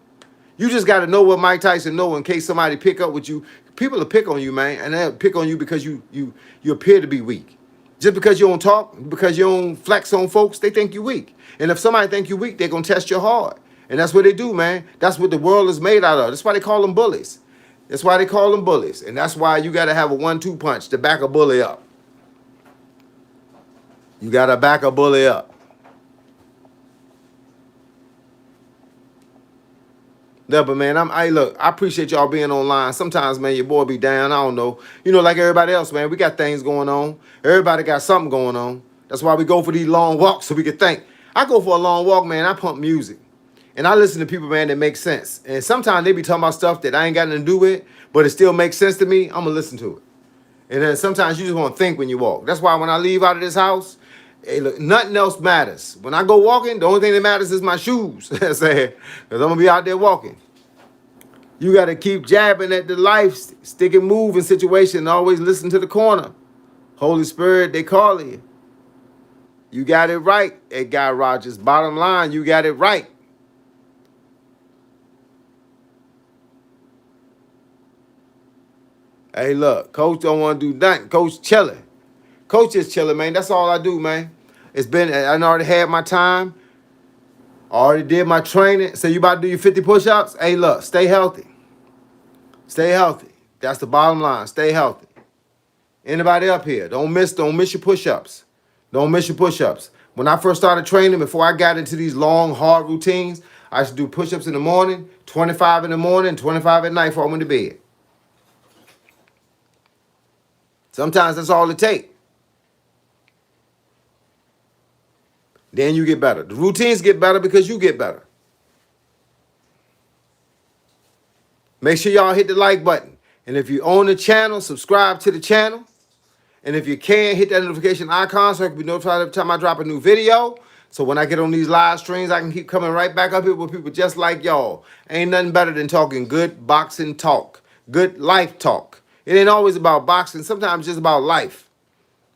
S1: You just got to know what Mike Tyson know in case somebody pick up with you. People will pick on you, man, and they'll pick on you because you appear to be weak. Just because you don't talk, because you don't flex on folks, they think you weak. And if somebody think you weak, they're going to test your heart. And that's what they do, man. That's what the world is made out of. That's why they call them bullies. That's why they call them bullies. And that's why you got to have a 1-2 punch to back a bully up. You got to back a bully up. No, but man, look, I appreciate y'all being online. Sometimes, man, your boy be down. I don't know. You know, like everybody else, man, we got things going on. Everybody got something going on. That's why we go for these long walks so we can think. I go for a long walk, man. I pump music. And I listen to people, man, that make sense. And sometimes they be talking about stuff that I ain't got nothing to do with, but it still makes sense to me. I'm going to listen to it. And then sometimes you just want to think when you walk. That's why when I leave out of this house, hey, look, nothing else matters. When I go walking, the only thing that matters is my shoes. Because I'm going to be out there walking. You got to keep jabbing at the life, stick and move in situation, and always listen to the corner. Holy Spirit, they calling you. You got it right at Guy Rogers. Bottom line, you got it right. Hey, look, Coach don't want to do nothing. Coach chilling. Coach is chilling, man. That's all I do, man. I already had my time. I already did my training. So you about to do your 50 push-ups? Hey, look, stay healthy. Stay healthy. That's the bottom line. Stay healthy. Anybody up here, don't miss your push-ups. Don't miss your push-ups. When I first started training, before I got into these long, hard routines, I used to do push-ups in the morning, 25 in the morning, 25 at night before I went to bed. Sometimes that's all it takes. Then you get better. The routines get better because you get better. Make sure y'all hit the like button. And if you own the channel, subscribe to the channel. And if you can, hit that notification icon so I can be notified every time I drop a new video. So when I get on these live streams, I can keep coming right back up here with people just like y'all. Ain't nothing better than talking good boxing talk, good life talk. It ain't always about boxing. Sometimes it's just about life.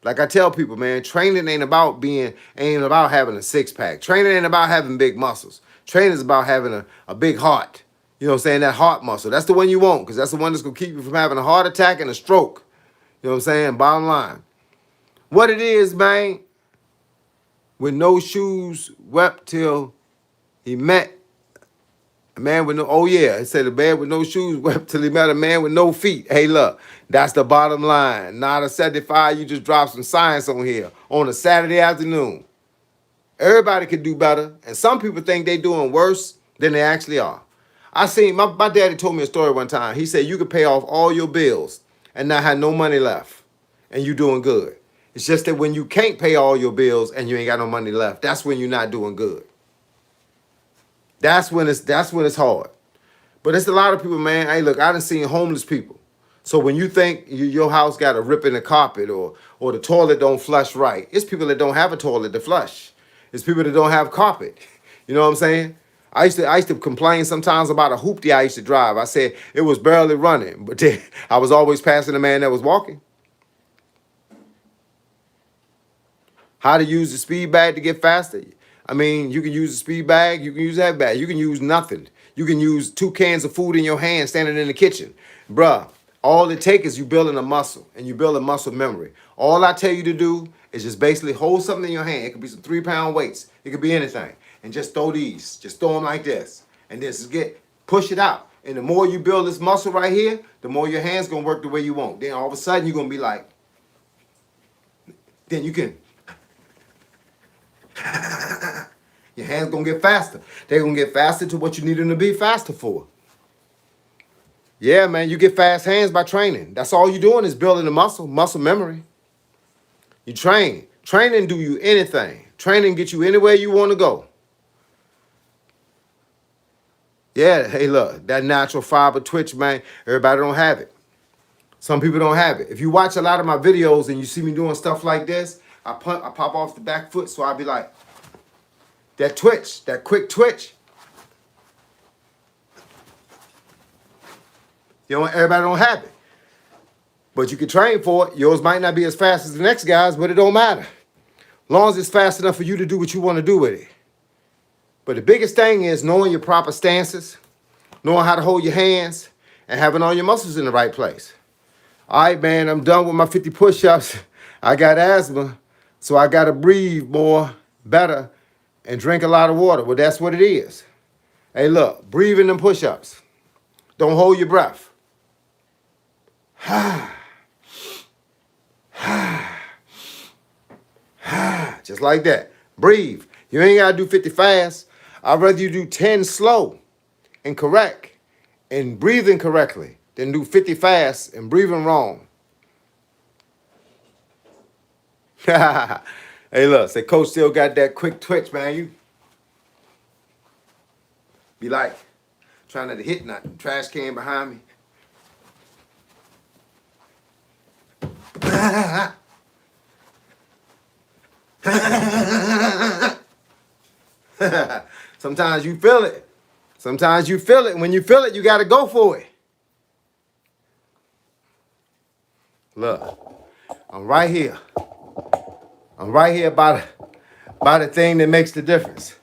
S1: Like I tell people, man, training ain't about having a six-pack. Training ain't about having big muscles. Training is about having a big heart. You know what I'm saying? That heart muscle. That's the one you want because that's the one that's going to keep you from having a heart attack and a stroke. You know what I'm saying? Bottom line. What it is, man, with no shoes wept till he met a man with no, oh yeah, it said a man with no shoes wept till he met a man with no feet. Hey, look, that's the bottom line. Not a 75, you just drop some science on here on a Saturday afternoon. Everybody could do better, and some people think they doing worse than they actually are. I seen, my daddy told me a story one time. He said you could pay off all your bills and not have no money left, and you doing good. It's just that when you can't pay all your bills and you ain't got no money left, that's when you're not doing good. That's when it's hard. But it's a lot of people, man. Hey, look, I done seen homeless people. So when you think your house got a rip in the carpet or the toilet don't flush right, it's people that don't have a toilet to flush. It's people that don't have carpet. You know what I'm saying? I used to complain sometimes about a hoopty I used to drive. I said it was barely running, but then I was always passing the man that was walking. How to use the speed bag to get faster? I mean, you can use the speed bag, you can use that bag, you can use nothing. You can use 2 cans of food in your hand standing in the kitchen. Bruh, all it takes is you building a muscle and you build a muscle memory. All I tell you to do is just basically hold something in your hand. It could be some 3-pound weights. It could be anything. And just throw these. Just throw them like this. And then just push it out. And the more you build this muscle right here, the more your hand's gonna work the way you want. Then all of a sudden you're gonna be like, then you can your hands gonna get faster. They're gonna get faster to what you need them to be faster for. Yeah, man, you get fast hands by training. That's all you're doing is building the muscle memory. You train. Training do you anything. Training get you anywhere you want to go. Yeah, hey, look, that natural fiber twitch, man, everybody don't have it. Some people don't have it. If you watch a lot of my videos and you see me doing stuff like this, I pop off the back foot, so I'll be like, that twitch, that quick twitch. Everybody don't have it. But you can train for it. Yours might not be as fast as the next guy's, but it don't matter. As long as it's fast enough for you to do what you want to do with it. But the biggest thing is knowing your proper stances, knowing how to hold your hands, and having all your muscles in the right place. All right, man, I'm done with my 50 push-ups. I got asthma, so I got to breathe more, better, and drink a lot of water. Well, that's what it is. Hey, look, breathe in them push-ups. Don't hold your breath. Just like that. Breathe. You ain't got to do 50 fast. I'd rather you do 10 slow and correct and breathing correctly than do 50 fast and breathing wrong. Hey, look, say coach still got that quick twitch, man. You be like trying to hit nothing. Trash can behind me. Sometimes you feel it. Sometimes you feel it. When you feel it, you got to go for it. Look, I'm right here. I'm right here by the thing that makes the difference.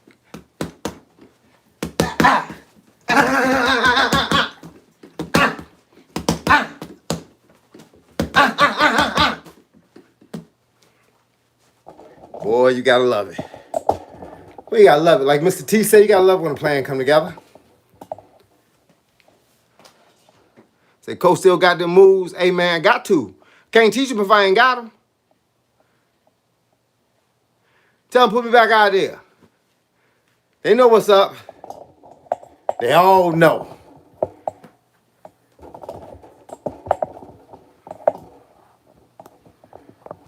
S1: Boy, you gotta love it. Well, you gotta love it. Like Mr. T said, you gotta love when a plan come together. Say, coach still got them moves. Hey, man, got to. Can't teach them if I ain't got them. Tell them put me back out there. They know what's up. They all know.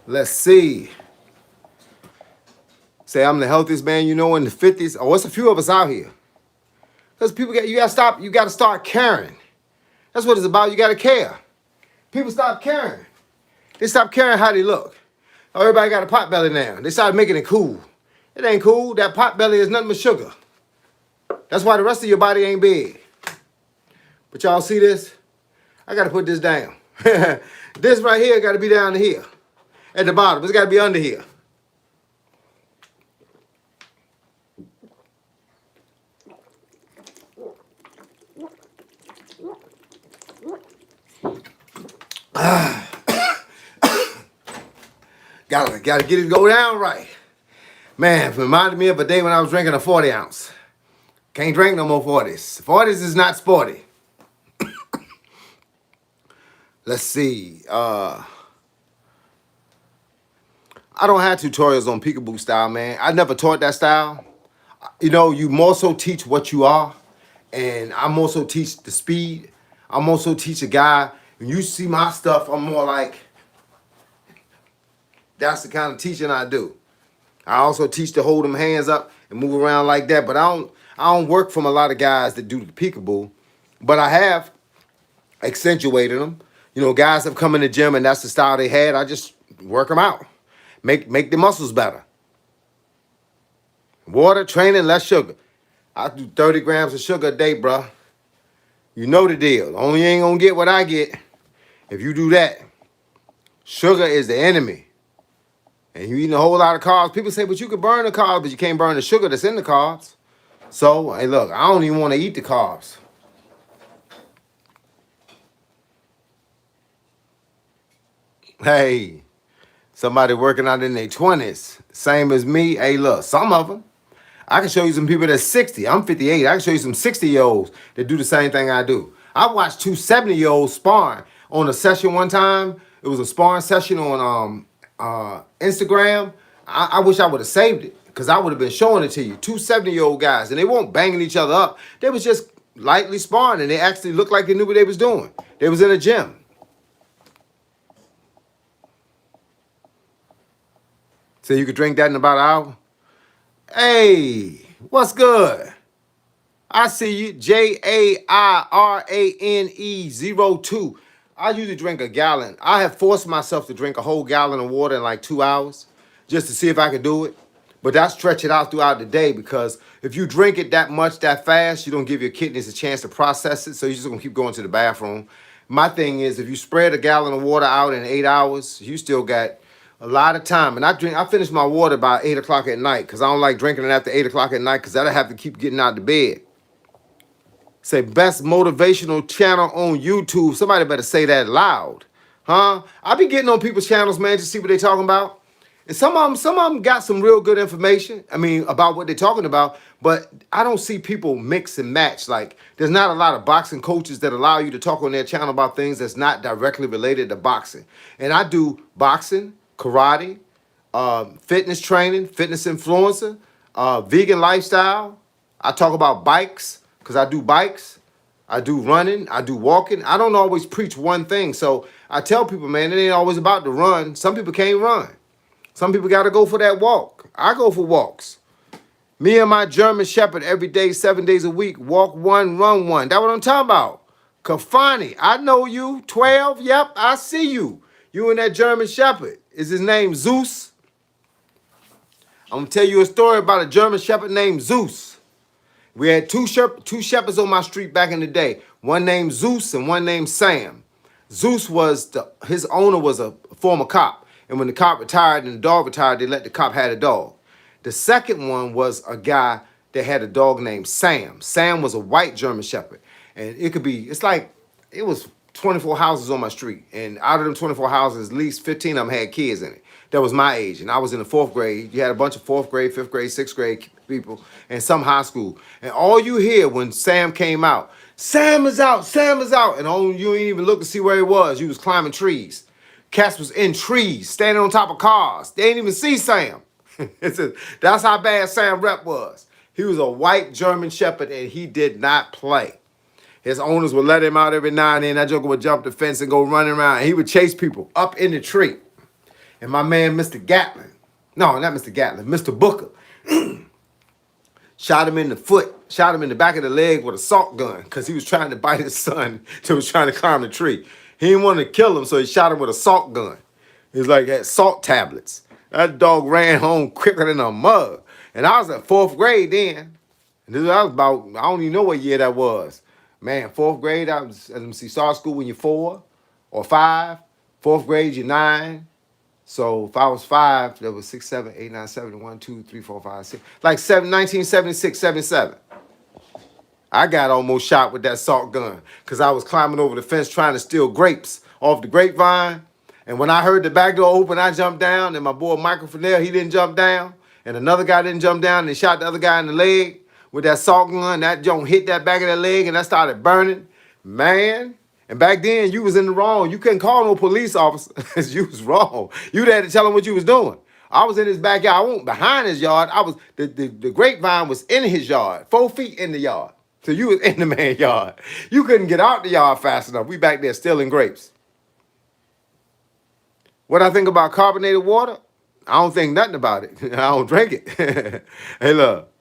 S1: Let's see. Say I'm the healthiest man you know in the 50s. Oh, it's a few of us out here. Because you gotta start caring. That's what it's about. You gotta care. People stop caring. They stop caring how they look. Oh, everybody got a pot belly now. They started making it cool. It ain't cool. That pot belly is nothing but sugar. That's why the rest of your body ain't big. But y'all see this? I gotta put this down. This right here gotta be down here. At the bottom. It's gotta be under here. Gotta get it go down right. Man, it reminded me of a day when I was drinking a 40 ounce. Can't drink no more 40s. 40s is not sporty. Let's see. I don't have tutorials on peekaboo style, man. I never taught that style. You know, you more so teach what you are. And I more so teach the speed. I more so teach a guy. When you see my stuff, I'm more like, that's the kind of teaching I do. I also teach to hold them hands up and move around like that. But I don't work from a lot of guys that do the peekaboo. But I have accentuated them. You know, guys have come in the gym and that's the style they had. I just work them out. Make the muscles better. Water, training, less sugar. I do 30 grams of sugar a day, bruh. You know the deal. Only you ain't gonna get what I get if you do that. Sugar is the enemy. And you eating a whole lot of carbs. People say, but you can burn the carbs, but you can't burn the sugar that's in the carbs. So, hey, look, I don't even want to eat the carbs. Hey, somebody working out in their 20s, same as me. Hey, look, some of them. I can show you some people that's 60. I'm 58. I can show you some 60-year-olds that do the same thing I do. I watched two 70-year-olds sparring on a session one time. It was a sparring session on Instagram. I wish I would have saved it because I would have been showing it to you. Two 70-year-old guys, and they weren't banging each other up. They was just lightly sparring, and they actually looked like they knew what they was doing. They was in a gym. So you could drink that in about an hour? Hey, what's good? I see you. JAIRANE02. I usually drink a gallon. I have forced myself to drink a whole gallon of water in like 2 hours just to see if I could do it. But I stretch it out throughout the day because if you drink it that much that fast, you don't give your kidneys a chance to process it. So you're just gonna keep going to the bathroom. My thing is, if you spread a gallon of water out in 8 hours, you still got a lot of time. And I finish my water by 8 o'clock at night because I don't like drinking it after 8 o'clock at night because that'll have to keep getting out of bed. Say best motivational channel on YouTube. Somebody better say that loud. Huh? I be getting on people's channels, man, to see what they talking about. And some of them got some real good information. I mean, about what they're talking about. But I don't see people mix and match. Like, there's not a lot of boxing coaches that allow you to talk on their channel about things that's not directly related to boxing. And I do boxing, karate, fitness training, fitness influencer, vegan lifestyle. I talk about bikes because I do bikes. I do running. I do walking. I don't always preach one thing. So I tell people, man, it ain't always about the run. Some people can't run. Some people got to go for that walk. I go for walks. Me and my German Shepherd every day, 7 days a week, walk one, run one. That's what I'm talking about. Kafani, I know you. 12, yep, I see you. You and that German Shepherd. Is his name Zeus? I'm going to tell you a story about a German Shepherd named Zeus. We had two shepherds on my street back in the day. One named Zeus and one named Sam. Zeus his owner was a former cop. And when the cop retired and the dog retired, they let the cop have a dog. The second one was a guy that had a dog named Sam. Sam was a white German Shepherd. And it was 24 houses on my street. And out of them 24 houses, at least 15 of them had kids in it. That was my age. And I was in the fourth grade. You had a bunch of fourth grade, fifth grade, sixth grade people, and some high school. And all you hear when Sam came out, Sam is out, Sam is out. And you ain't even look to see where he was. You was climbing trees. Cats was in trees, standing on top of cars. They didn't even see Sam. That's how bad Sam Rep was. He was a white German Shepherd, and he did not play. His owners would let him out every now and then. That joker would jump the fence and go running around. He would chase people up in the tree. And my man, Mr. Gatlin, no, not Mr. Gatlin, Mr. Booker, shot him in the foot, shot him in the back of the leg with a salt gun because he was trying to bite his son that was trying to climb the tree. He didn't want to kill him, so he shot him with a salt gun. He was like, had salt tablets. That dog ran home quicker than a mug. And I was at fourth grade then. And I was about, I don't even know what year that was. Man, fourth grade, let me see, start school when you're 4 or 5. Fourth grade, you're 9. So if I was 5, that was 6, 7, 8, 9, 7, 1, 2, 3, 4, 5, 6. Like 1976, 77. I got almost shot with that salt gun because I was climbing over the fence trying to steal grapes off the grapevine. And when I heard the back door open, I jumped down. And my boy Michael Fennell, he didn't jump down. And another guy didn't jump down. And they shot the other guy in the leg with that salt gun. That joint hit that back of that leg and that started burning. Man. And back then, you was in the wrong. You couldn't call no police officers. You was wrong. You had to tell them what you was doing. I was in his backyard. I wasn't behind his yard. The grapevine was in his yard, 4 feet in the yard. So you was in the man's yard. You couldn't get out the yard fast enough. We back there stealing grapes. What I think about carbonated water? I don't think nothing about it. I don't drink it. Hey, look.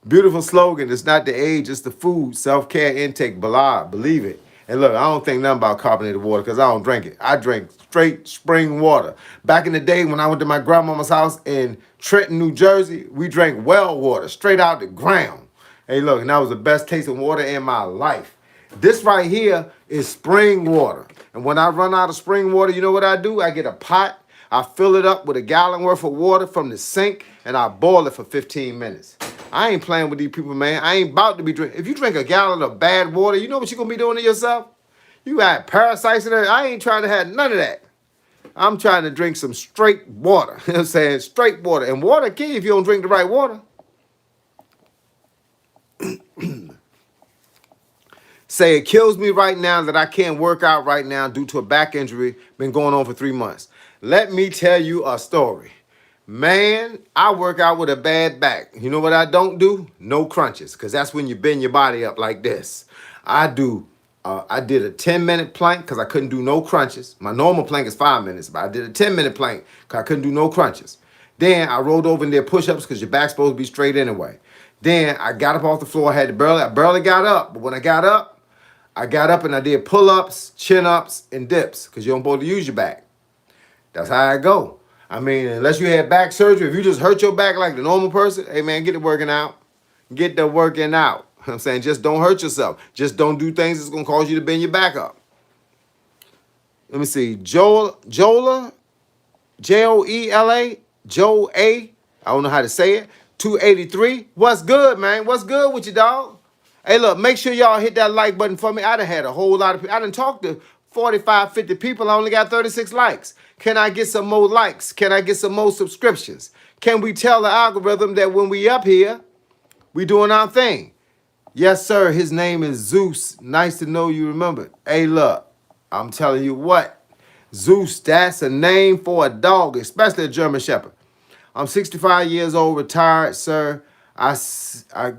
S1: Beautiful slogan. It's not the age, it's the food. Self-care intake. Believe it. And look, I don't think nothing about carbonated water because I don't drink it. I drink straight spring water. Back in the day when I went to my grandmama's house in Trenton, New Jersey, we drank well water straight out the ground. Hey, look, and that was the best tasting water in my life. This right here is spring water. And when I run out of spring water, you know what I do? I get a pot, I fill it up with a gallon worth of water from the sink, and I boil it for 15 minutes. I ain't playing with these people, man. I ain't about to be drinking. If you drink a gallon of bad water, you know what you're going to be doing to yourself? You got parasites in there. I ain't trying to have none of that. I'm trying to drink some straight water. You know what I'm saying? Straight water. And water key if you don't drink the right water. Say it kills me right now that I can't work out right now due to a back injury. Been going on for 3 months. Let me tell you a story. Man, I work out with a bad back. You know what I don't do? No crunches, because that's when you bend your body up like this. I did a 10-minute plank because I couldn't do no crunches. My normal plank is 5 minutes, but I did a 10-minute plank because I couldn't do no crunches. Then I rolled over and did push-ups because your back's supposed to be straight anyway. Then I got up off the floor. I barely got up, but when I got up and I did pull-ups, chin-ups, and dips because you don't supposed to use your back. That's how I go. I mean, unless you had back surgery, if you just hurt your back like the normal person, hey man, get it working out. Get the working out. I'm saying just don't hurt yourself. Just don't do things that's going to cause you to bend your back up. Let me see. Joela, Joela, Joe A. I don't know how to say it. 283. What's good, man? What's good with you, dog? Hey, look, make sure y'all hit that like button for me. I done had a whole lot of people. I done talked to 45, 50 people. I only got 36 likes. Can I get some more likes? Can I get some more subscriptions? Can we tell the algorithm that when we up here, we doing our thing? Yes, sir. His name is Zeus. Nice to know you remember. Hey, look, I'm telling you what. Zeus, that's a name for a dog, especially a German Shepherd. I'm 65 years old, retired, sir. I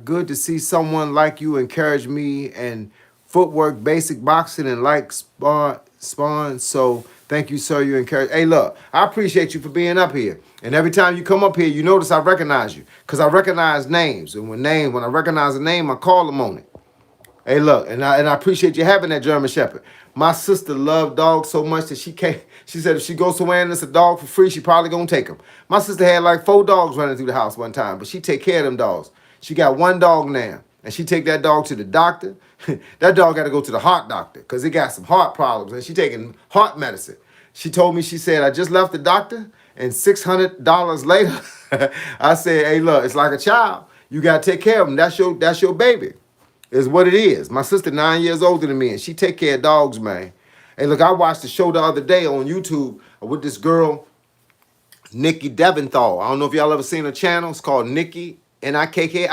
S1: good to see someone like you encourage me and footwork, basic boxing, and like spawn. So thank you, sir. You encourage. Hey, look, I appreciate you for being up here. And every time you come up here, you notice I recognize you because I recognize names. And when I recognize a name, I call them on it. Hey, look, and I appreciate you having that German Shepherd. My sister loved dogs so much that she said if she goes somewhere and it's a dog for free, she probably gonna take him. My sister had like 4 dogs running through the house one time, but she take care of them dogs. She got 1 dog now, and she take that dog to the doctor. That dog got to go to the heart doctor because it got some heart problems, and she taking heart medicine. She told me, she said, I just left the doctor, and $600 later, I said, hey, look, it's like a child. You got to take care of him. That's your baby. Is what it is. My sister 9 years older than me, and she take care of dogs, man. Hey, look, I watched the show the other day on YouTube with this girl, Nikki Deventhal. I don't know if y'all ever seen her channel. It's called Nikki, Nikki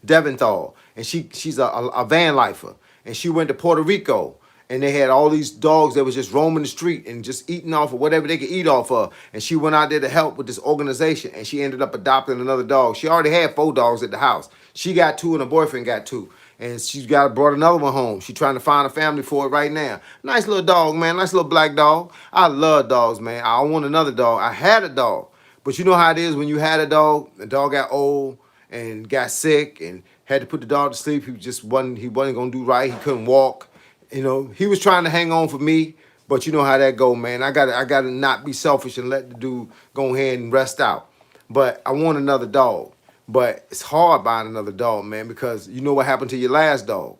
S1: Deventhal. And she's a van lifer. And she went to Puerto Rico. And they had all these dogs that was just roaming the street and just eating off of whatever they could eat off of. And she went out there to help with this organization. And she ended up adopting another dog. She already had 4 dogs at the house. She got 2 and her boyfriend got 2. And she brought another one home. She's trying to find a family for it right now. Nice little dog, man. Nice little black dog. I love dogs, man. I want another dog. I had a dog. But you know how it is when you had a dog, the dog got old and got sick and had to put the dog to sleep. He wasn't gonna do right. He couldn't walk. You know, he was trying to hang on for me, but you know how that go, man. I gotta not be selfish and let the dude go ahead and rest out. But I want another dog. But it's hard buying another dog, man, because you know what happened to your last dog.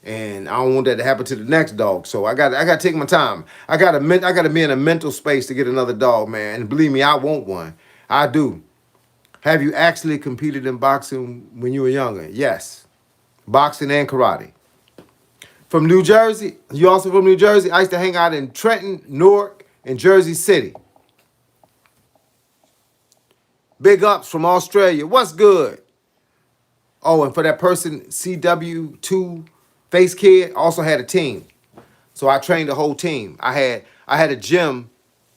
S1: And I don't want that to happen to the next dog. So I gotta take my time. I gotta be in a mental space to get another dog, man. And believe me, I want one. I do. Have you actually competed in boxing when you were younger? Yes. Boxing and karate. From New Jersey? You also from New Jersey? I used to hang out in Trenton, Newark, and Jersey City. Big ups from Australia. What's good? Oh, and for that person, CW2 Face Kid, also had a team. So I trained the whole team. I had a gym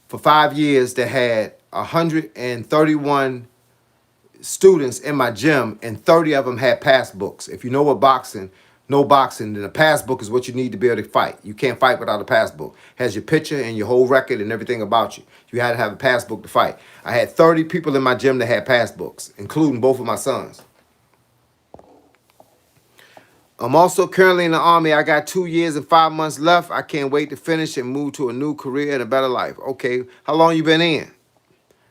S1: for 5 years that had 131 students in my gym, and 30 of them had pass books. If you know what no boxing, then a pass book is what you need to be able to fight. You can't fight without a pass book. It has your picture and your whole record and everything about you. You had to have a pass book to fight. I had 30 people in my gym that had pass books, including both of my sons. I'm also currently in the Army. I got 2 years and 5 months left. I can't wait to finish and move to a new career and a better life. Okay, how long you been in?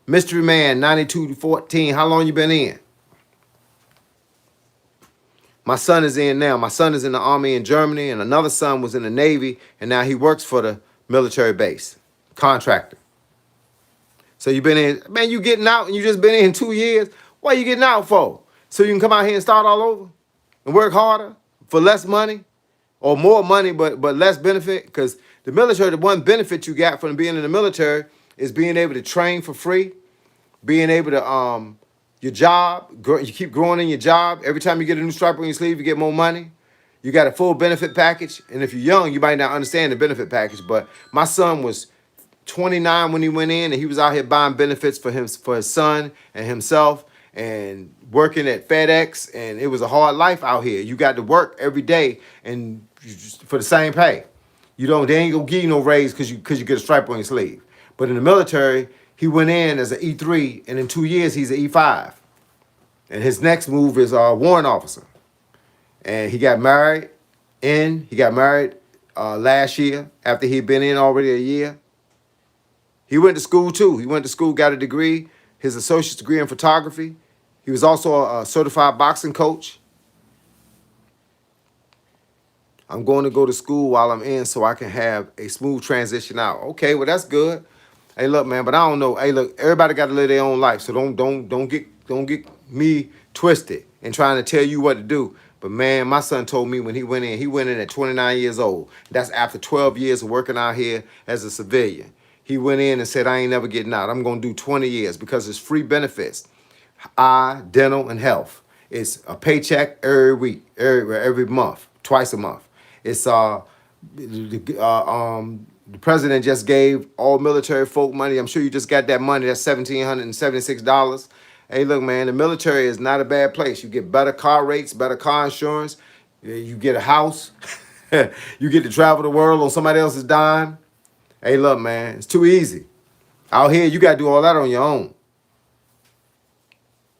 S1: Mystery Man 92 to 14. How long you been in? My son is in now. My son is in the Army in Germany, and another son was in the Navy, and now he works for the military base, contractor. So you been in, man, you getting out and you just been in 2 years. What are you getting out for? So you can come out here and start all over and work harder for less money or more money, but less benefit? Because the military, the one benefit you got from being in the military is being able to train for free, being able to your job, you keep growing in your job. Every time you get a new stripe on your sleeve, you get more money. You got a full benefit package. And if you're young, you might not understand the benefit package. But my son was 29 when he went in, and he was out here buying benefits for him, for his son and himself, and working at FedEx. And it was a hard life out here. You got to work every day and for the same pay. They ain't gonna give you no raise because you get a stripe on your sleeve. But in the military, he went in as an E3, and in 2 years he's an E5. And his next move is a warrant officer. And he got married last year after he'd been in already a year. He went to school too. He went to school, got a degree, his associate's degree in photography. He was also a certified boxing coach. I'm going to go to school while I'm in so I can have a smooth transition out. Okay, well that's good. Hey, look, man, but I don't know. Hey, look, everybody got to live their own life, so don't get me twisted and trying to tell you what to do. But man, my son told me when he went in at 29 years old. That's after 12 years of working out here as a civilian. He went in and said, I ain't never getting out. I'm going to do 20 years because it's free benefits. Eye, dental, and health. It's a paycheck every week, every month, twice a month. It's the president just gave all military folk money. I'm sure you just got that money. That's $1,776. Hey, look, man, the military is not a bad place. You get better car rates, better car insurance. You get a house. You get to travel the world on somebody else's dime. Hey, look, man, it's too easy. Out here, you got to do all that on your own.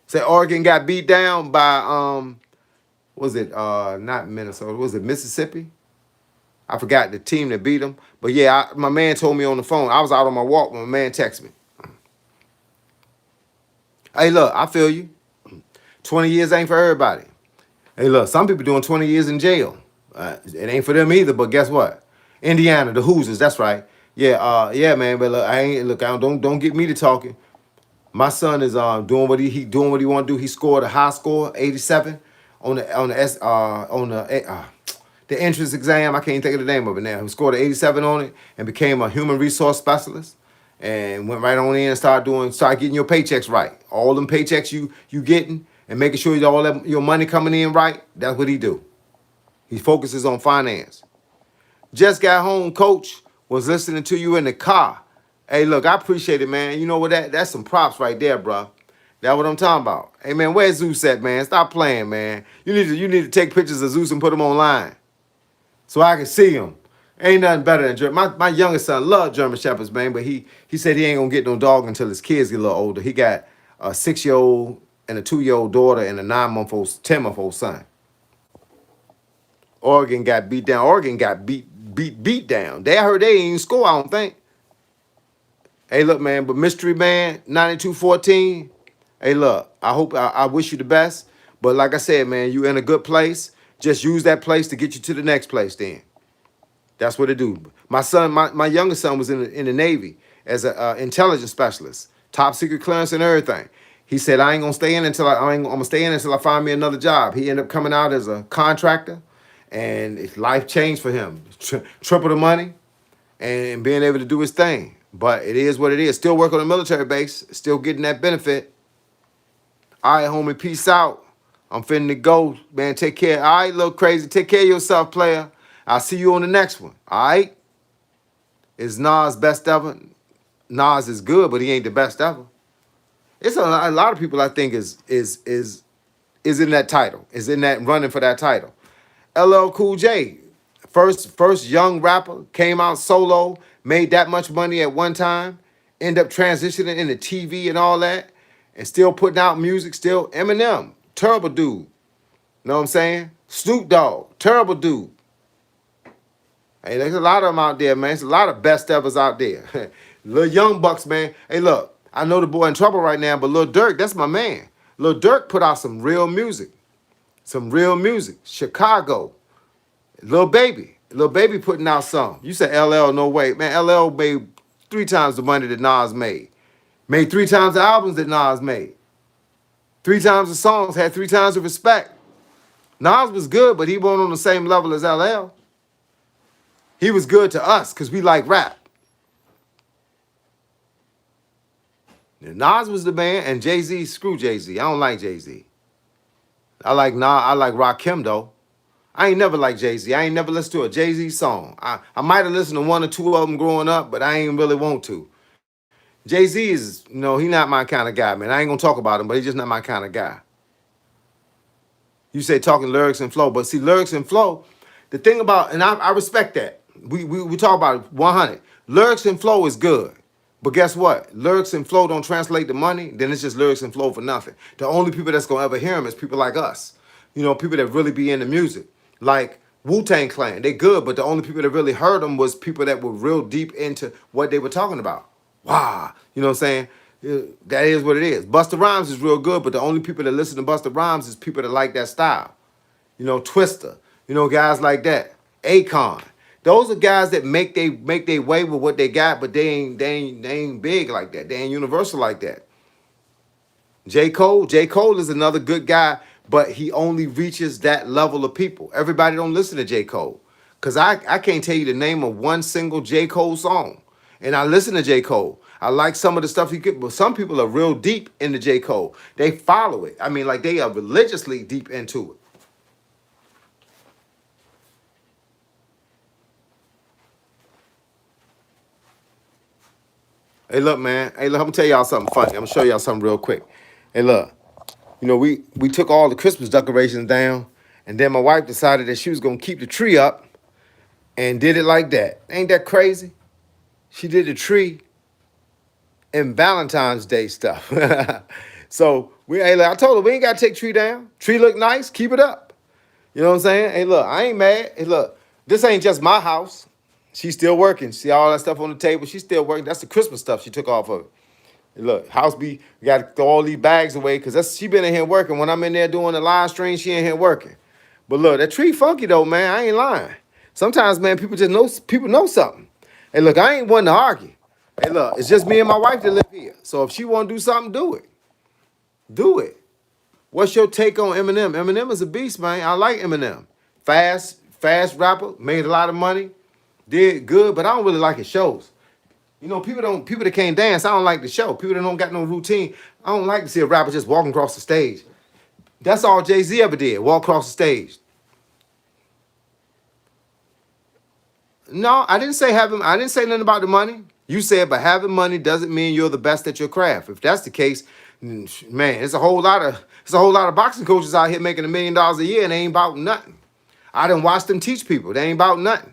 S1: Say Oregon got beat down by, was it not Minnesota? Was it Mississippi? I forgot the team that beat them. But yeah, my man told me on the phone. I was out on my walk when my man texted me. Hey, look, I feel you. 20 years ain't for everybody. Hey, look, some people doing 20 years in jail. It ain't for them either, but guess what? Indiana, the Hoosiers, that's right. Yeah, man, but look, don't get me to talking. My son is doing what he want to do. He scored a high score, 87, on the entrance exam. I can't think of the name of it now. He scored an 87 on it and became a human resource specialist and went right on in and started getting your paychecks right. All them paychecks you getting and making sure all that your money coming in right. That's what he do. He focuses on finance. Just got home, coach. Was listening to you in the car. Hey, look, I appreciate it, man. You know what? That's some props right there, bro. That's what I'm talking about. Hey, man, where's Zeus at, man? Stop playing, man. You need to take pictures of Zeus and put them online so I can see him. Ain't nothing better than German. My youngest son loved German Shepherds, man, but he said he ain't gonna get no dog until his kids get a little older. He got a 6-year-old and a 2-year-old daughter and a 10-month-old son. Oregon got beat down. Oregon got beat down. I heard they ain't even score, I don't think. Hey, look, man, but Mystery Man, 9214. Hey, look, I wish you the best. But like I said, man, you in a good place. Just use that place to get you to the next place then. That's what it do. My son, my youngest son was in the Navy as an intelligence specialist, top secret clearance and everything. He said, I'm gonna stay in until I find me another job. He ended up coming out as a contractor, and his life changed for him. Triple the money and being able to do his thing. But it is what it is. Still work on a military base, still getting that benefit. All right, homie, peace out. I'm finna go, man. Take care. All right, little crazy. Take care of yourself, player. I'll see you on the next one. All right? Is Nas best ever? Nas is good, but he ain't the best ever. It's a lot of people I think is in that title, is in that running for that title. LL Cool J, first young rapper, came out solo, made that much money at one time, end up transitioning into TV and all that, and still putting out music. Still Eminem, terrible dude. Know what I'm saying? Snoop Dogg, terrible dude. Hey, there's a lot of them out there, man. There's a lot of best evers out there. Lil Young Bucks, man. Hey, look, I know the boy in trouble right now, but Lil Durk, that's my man. Lil Durk put out some real music. Some real music. Chicago. Lil Baby putting out some. You said LL, no way. Man, LL made 3 times the money that Nas made. Made 3 times the albums that Nas made. 3 times the songs, had 3 times the respect. Nas was good, but he wasn't on the same level as LL. He was good to us because we like rap. And Nas was the man, and Jay-Z, screw Jay-Z. I don't like Jay-Z. I like Nas, I like Rakim though. I ain't never liked Jay-Z. I ain't never listened to a Jay-Z song. I might have listened to 1 or 2 of them growing up, but I ain't really want to. Jay-Z is, he not my kind of guy, man. I ain't gonna talk about him, but he's just not my kind of guy. You say talking lyrics and flow, but see, lyrics and flow, the thing about, and I respect that. We talk about it 100. Lyrics and flow is good. But guess what? Lyrics and flow don't translate to money, then it's just lyrics and flow for nothing. The only people that's gonna ever hear them is people like us. People that really be into music. Like Wu-Tang Clan, they good, but the only people that really heard them was people that were real deep into what they were talking about. Wow, you know what I'm saying? That is what it is. Busta Rhymes is real good, but the only people that listen to Busta Rhymes is people that like that style. Twista, guys like that. Akon. Those are guys that make they way with what they got, but they ain't big like that. They ain't universal like that. J. Cole is another good guy, but he only reaches that level of people. Everybody don't listen to J. Cole. Cause I can't tell you the name of one single J. Cole song. And I listen to J. Cole. I like some of the stuff he could, but some people are real deep into J. Cole. They follow it. I mean, like they are religiously deep into it. Hey, look, man. Hey, look, I'm gonna tell y'all something funny. I'm gonna show y'all something real quick. Hey, look. We took all the Christmas decorations down, and then my wife decided that she was gonna keep the tree up and did it like that. Ain't that crazy? She did the tree and Valentine's Day stuff. So hey, look, I told her we ain't gotta take tree down. Tree look nice, keep it up. You know what I'm saying? Hey, look, I ain't mad. Hey, look, this ain't just my house. She's still working. See all that stuff on the table? She's still working. That's the Christmas stuff she took off of it. Hey, look, house we got to throw all these bags away because she been in here working. When I'm in there doing the live stream, she in here working. But look, that tree funky though, man. I ain't lying. Sometimes, man, people know something. Hey, look, I ain't one to argue. Hey, look, it's just me and my wife that live here. So if she want to do something, do it. Do it. What's your take on Eminem? Eminem is a beast, man. I like Eminem. Fast rapper, made a lot of money, did good, but I don't really like his shows. People that can't dance, I don't like the show. People that don't got no routine, I don't like to see a rapper just walking across the stage. That's all Jay-Z ever did, walk across the stage. No, I didn't say nothing about the money. You said, but having money doesn't mean you're the best at your craft. If that's the case, man, it's a whole lot of boxing coaches out here making $1 million a year and they ain't about nothing. I done watched them teach people. They ain't about nothing.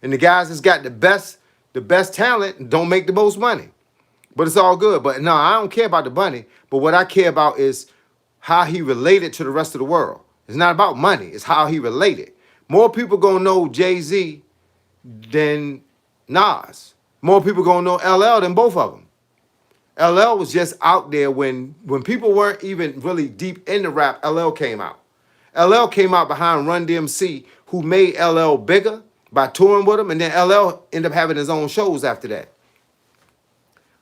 S1: And the guys that's got the best talent don't make the most money. But it's all good. But no, I don't care about the money. But what I care about is how he related to the rest of the world. It's not about money. It's how he related. More people gonna know Jay-Z than Nas. More people gonna know LL than both of them. LL was just out there when people weren't even really deep into rap. LL came out. LL came out behind Run DMC, who made LL bigger by touring with him, and then LL ended up having his own shows after that.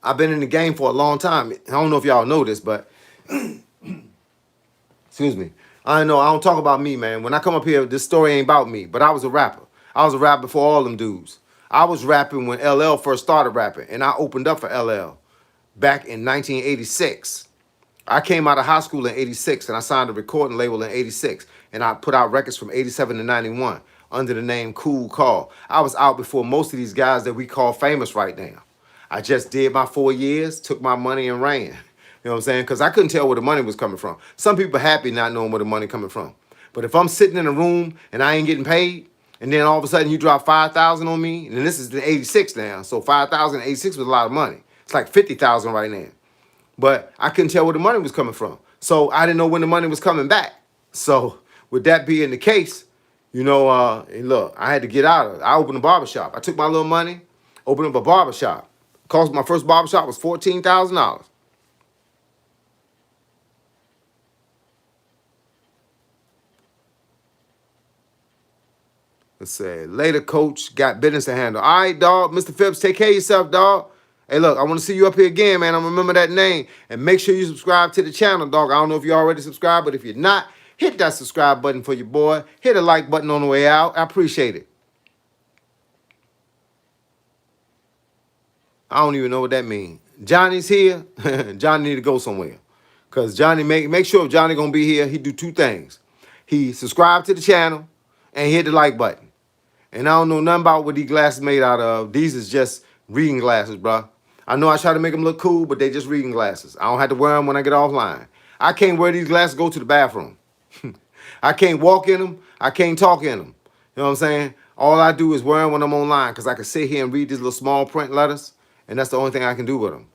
S1: I've been in the game for a long time. I don't know if y'all know this, but excuse me. I don't talk about me, man. When I come up here, this story ain't about me, but I was a rapper. I was a rapper before all them dudes. I was rapping when LL first started rapping, and I opened up for LL back in 1986. I came out of high school in 86, and I signed a recording label in 86, and I put out records from 87 to 91 under the name Cool Call. I was out before most of these guys that we call famous right now. I just did my 4 years, took my money and ran. You know what I'm saying? Because I couldn't tell where the money was coming from. Some people happy not knowing where the money coming from. But if I'm sitting in a room and I ain't getting paid, and then all of a sudden you drop 5,000 on me, and this is the 86 now, so 5,000 86 was a lot of money. It's like 50,000 right now. But I couldn't tell where the money was coming from. So I didn't know when the money was coming back. So with that being the case, look, I had to get out of it. I opened a barbershop. I took my little money, opened up a barbershop. Cost my first barbershop was $14,000. Let's say, later, coach. Got business to handle. All right, dog. Mr. Phipps, take care of yourself, dog. Hey, look, I want to see you up here again, man. I'm going to remember that name. And make sure you subscribe to the channel, dog. I don't know if you already subscribed, but if you're not, hit that subscribe button for your boy. Hit a like button on the way out. I appreciate it. I don't even know what that means. Johnny's here. Johnny need to go somewhere. Because Johnny, make sure if Johnny going to be here, he do two things. He subscribe to the channel and hit the like button. And I don't know nothing about what these glasses made out of. These is just reading glasses, bro. I know I try to make them look cool, but they just reading glasses. I don't have to wear them when I get offline. I can't wear these glasses, go to the bathroom. I can't walk in them. I can't talk in them. You know what I'm saying? All I do is wear them when I'm online because I can sit here and read these little small print letters, and that's the only thing I can do with them.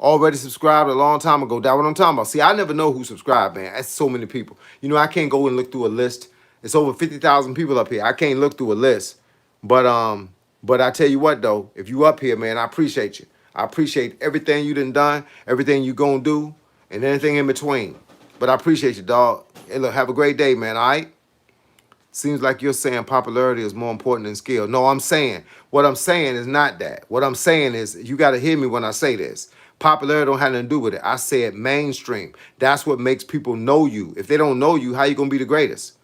S1: Already subscribed a long time ago. That's what I'm talking about. See, I never know who subscribed, man. That's so many people. You know, I can't go and look through a list. It's over 50,000 people up here. I can't look through a list. But I tell you what, though, if you up here, man, I appreciate you. I appreciate everything you done, everything you gonna do, and anything in between. But I appreciate you, dog. Hey, look, have a great day, man, all right? Seems like you're saying popularity is more important than skill. No, what I'm saying is not that. What I'm saying is, you got to hear me when I say this. Popularity don't have nothing to do with it. I said mainstream. That's what makes people know you. If they don't know you, how you going to be the greatest?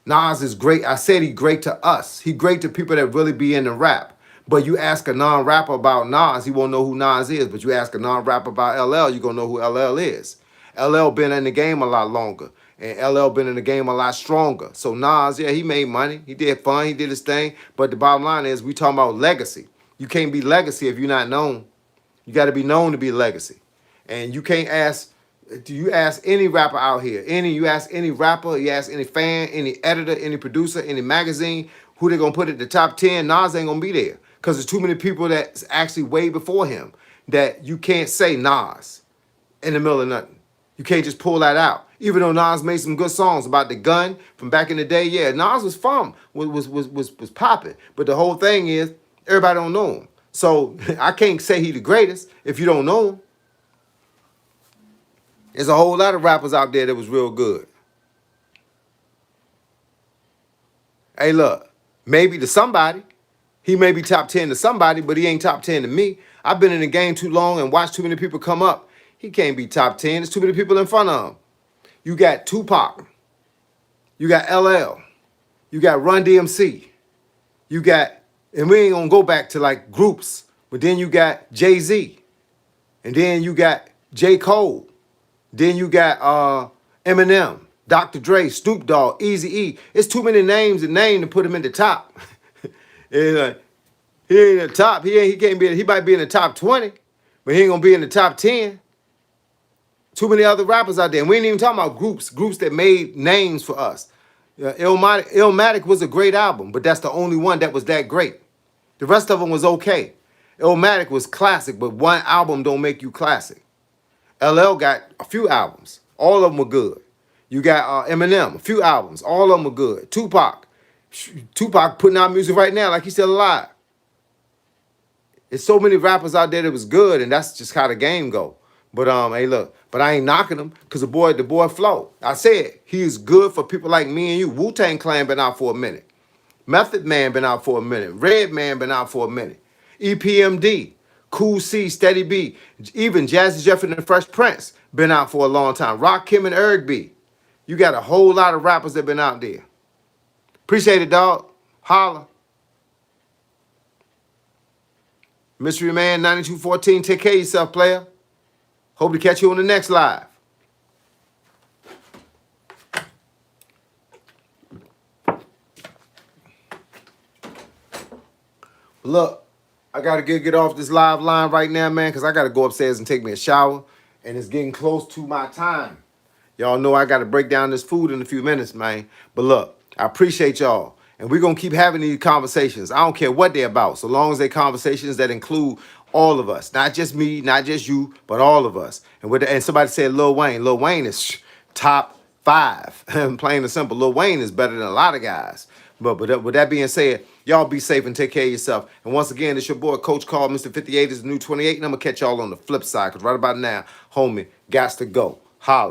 S1: Nas is great. I said he great to us. He great to people that really be in the rap. But you ask a non-rapper about Nas, he won't know who Nas is. But you ask a non-rapper about LL, you're going to know who LL is. LL been in the game a lot longer. And LL been in the game a lot stronger. So Nas, yeah, he made money. He did fun. He did his thing. But the bottom line is we talking about legacy. You can't be legacy if you're not known. You got to be known to be legacy. And you can't ask, do you ask any rapper out here, you ask any rapper, you ask any fan, any editor, any producer, any magazine, who they going to put at the top 10, Nas ain't going to be there. Because there's too many people that's actually way before him that you can't say Nas in the middle of nothing. You can't just pull that out. Even though Nas made some good songs about the gun from back in the day, yeah, Nas was fun, was popping. But the whole thing is, everybody don't know him. So I can't say he the greatest if you don't know him. There's a whole lot of rappers out there that was real good. Hey, look, maybe to somebody, he may be top 10 to somebody, but he ain't top 10 to me. I've been in the game too long and watched too many people come up. He can't be top 10. There's too many people in front of him. You got Tupac. You got LL. You got Run DMC. You got, and we ain't gonna go back to like groups, but then you got Jay-Z. And then you got J. Cole. Then you got Eminem, Dr. Dre, Snoop Dogg, Eazy-E. It's too many names to put him in the top. He ain't in the top. He can't be. He might be in the top 20, but he ain't gonna be in the top 10. Too many other rappers out there. And we ain't even talking about groups that made names for us. Illmatic was a great album, but that's the only one that was that great. The rest of them was okay. Illmatic was classic, but one album don't make you classic. LL got a few albums. All of them were good. You got Eminem, a few albums. All of them were good. Tupac putting out music right now like he's still alive. There's so many rappers out there that was good, and that's just how the game go. But hey, look, but I ain't knocking him because the boy flow. I said he is good for people like me and you. Wu-Tang Clan been out for a minute. Method Man been out for a minute. Redman been out for a minute. EPMD, Cool C, Steady B, even Jazzy Jeff and the Fresh Prince been out for a long time. Rakim and Eric B. You got a whole lot of rappers that been out there. Appreciate it, dog. Holla. Mystery Man 9214, take care of yourself, player. Hope to catch you on the next live. Look, I got to get off this live line right now, man, because I got to go upstairs and take me a shower, and it's getting close to my time. Y'all know I got to break down this food in a few minutes, man. But look, I appreciate y'all, and we're going to keep having these conversations. I don't care what they're about, so long as they're conversations that include all of us, not just me, not just you, but all of us. And somebody said Lil Wayne. Lil Wayne is top 5. Plain and simple, Lil Wayne is better than a lot of guys. But with that being said, y'all be safe and take care of yourself. And once again, it's your boy, Coach Carl. Mr. 58 is the new 28, and I'm going to catch y'all on the flip side, because right about now, homie, gots to go. Holla.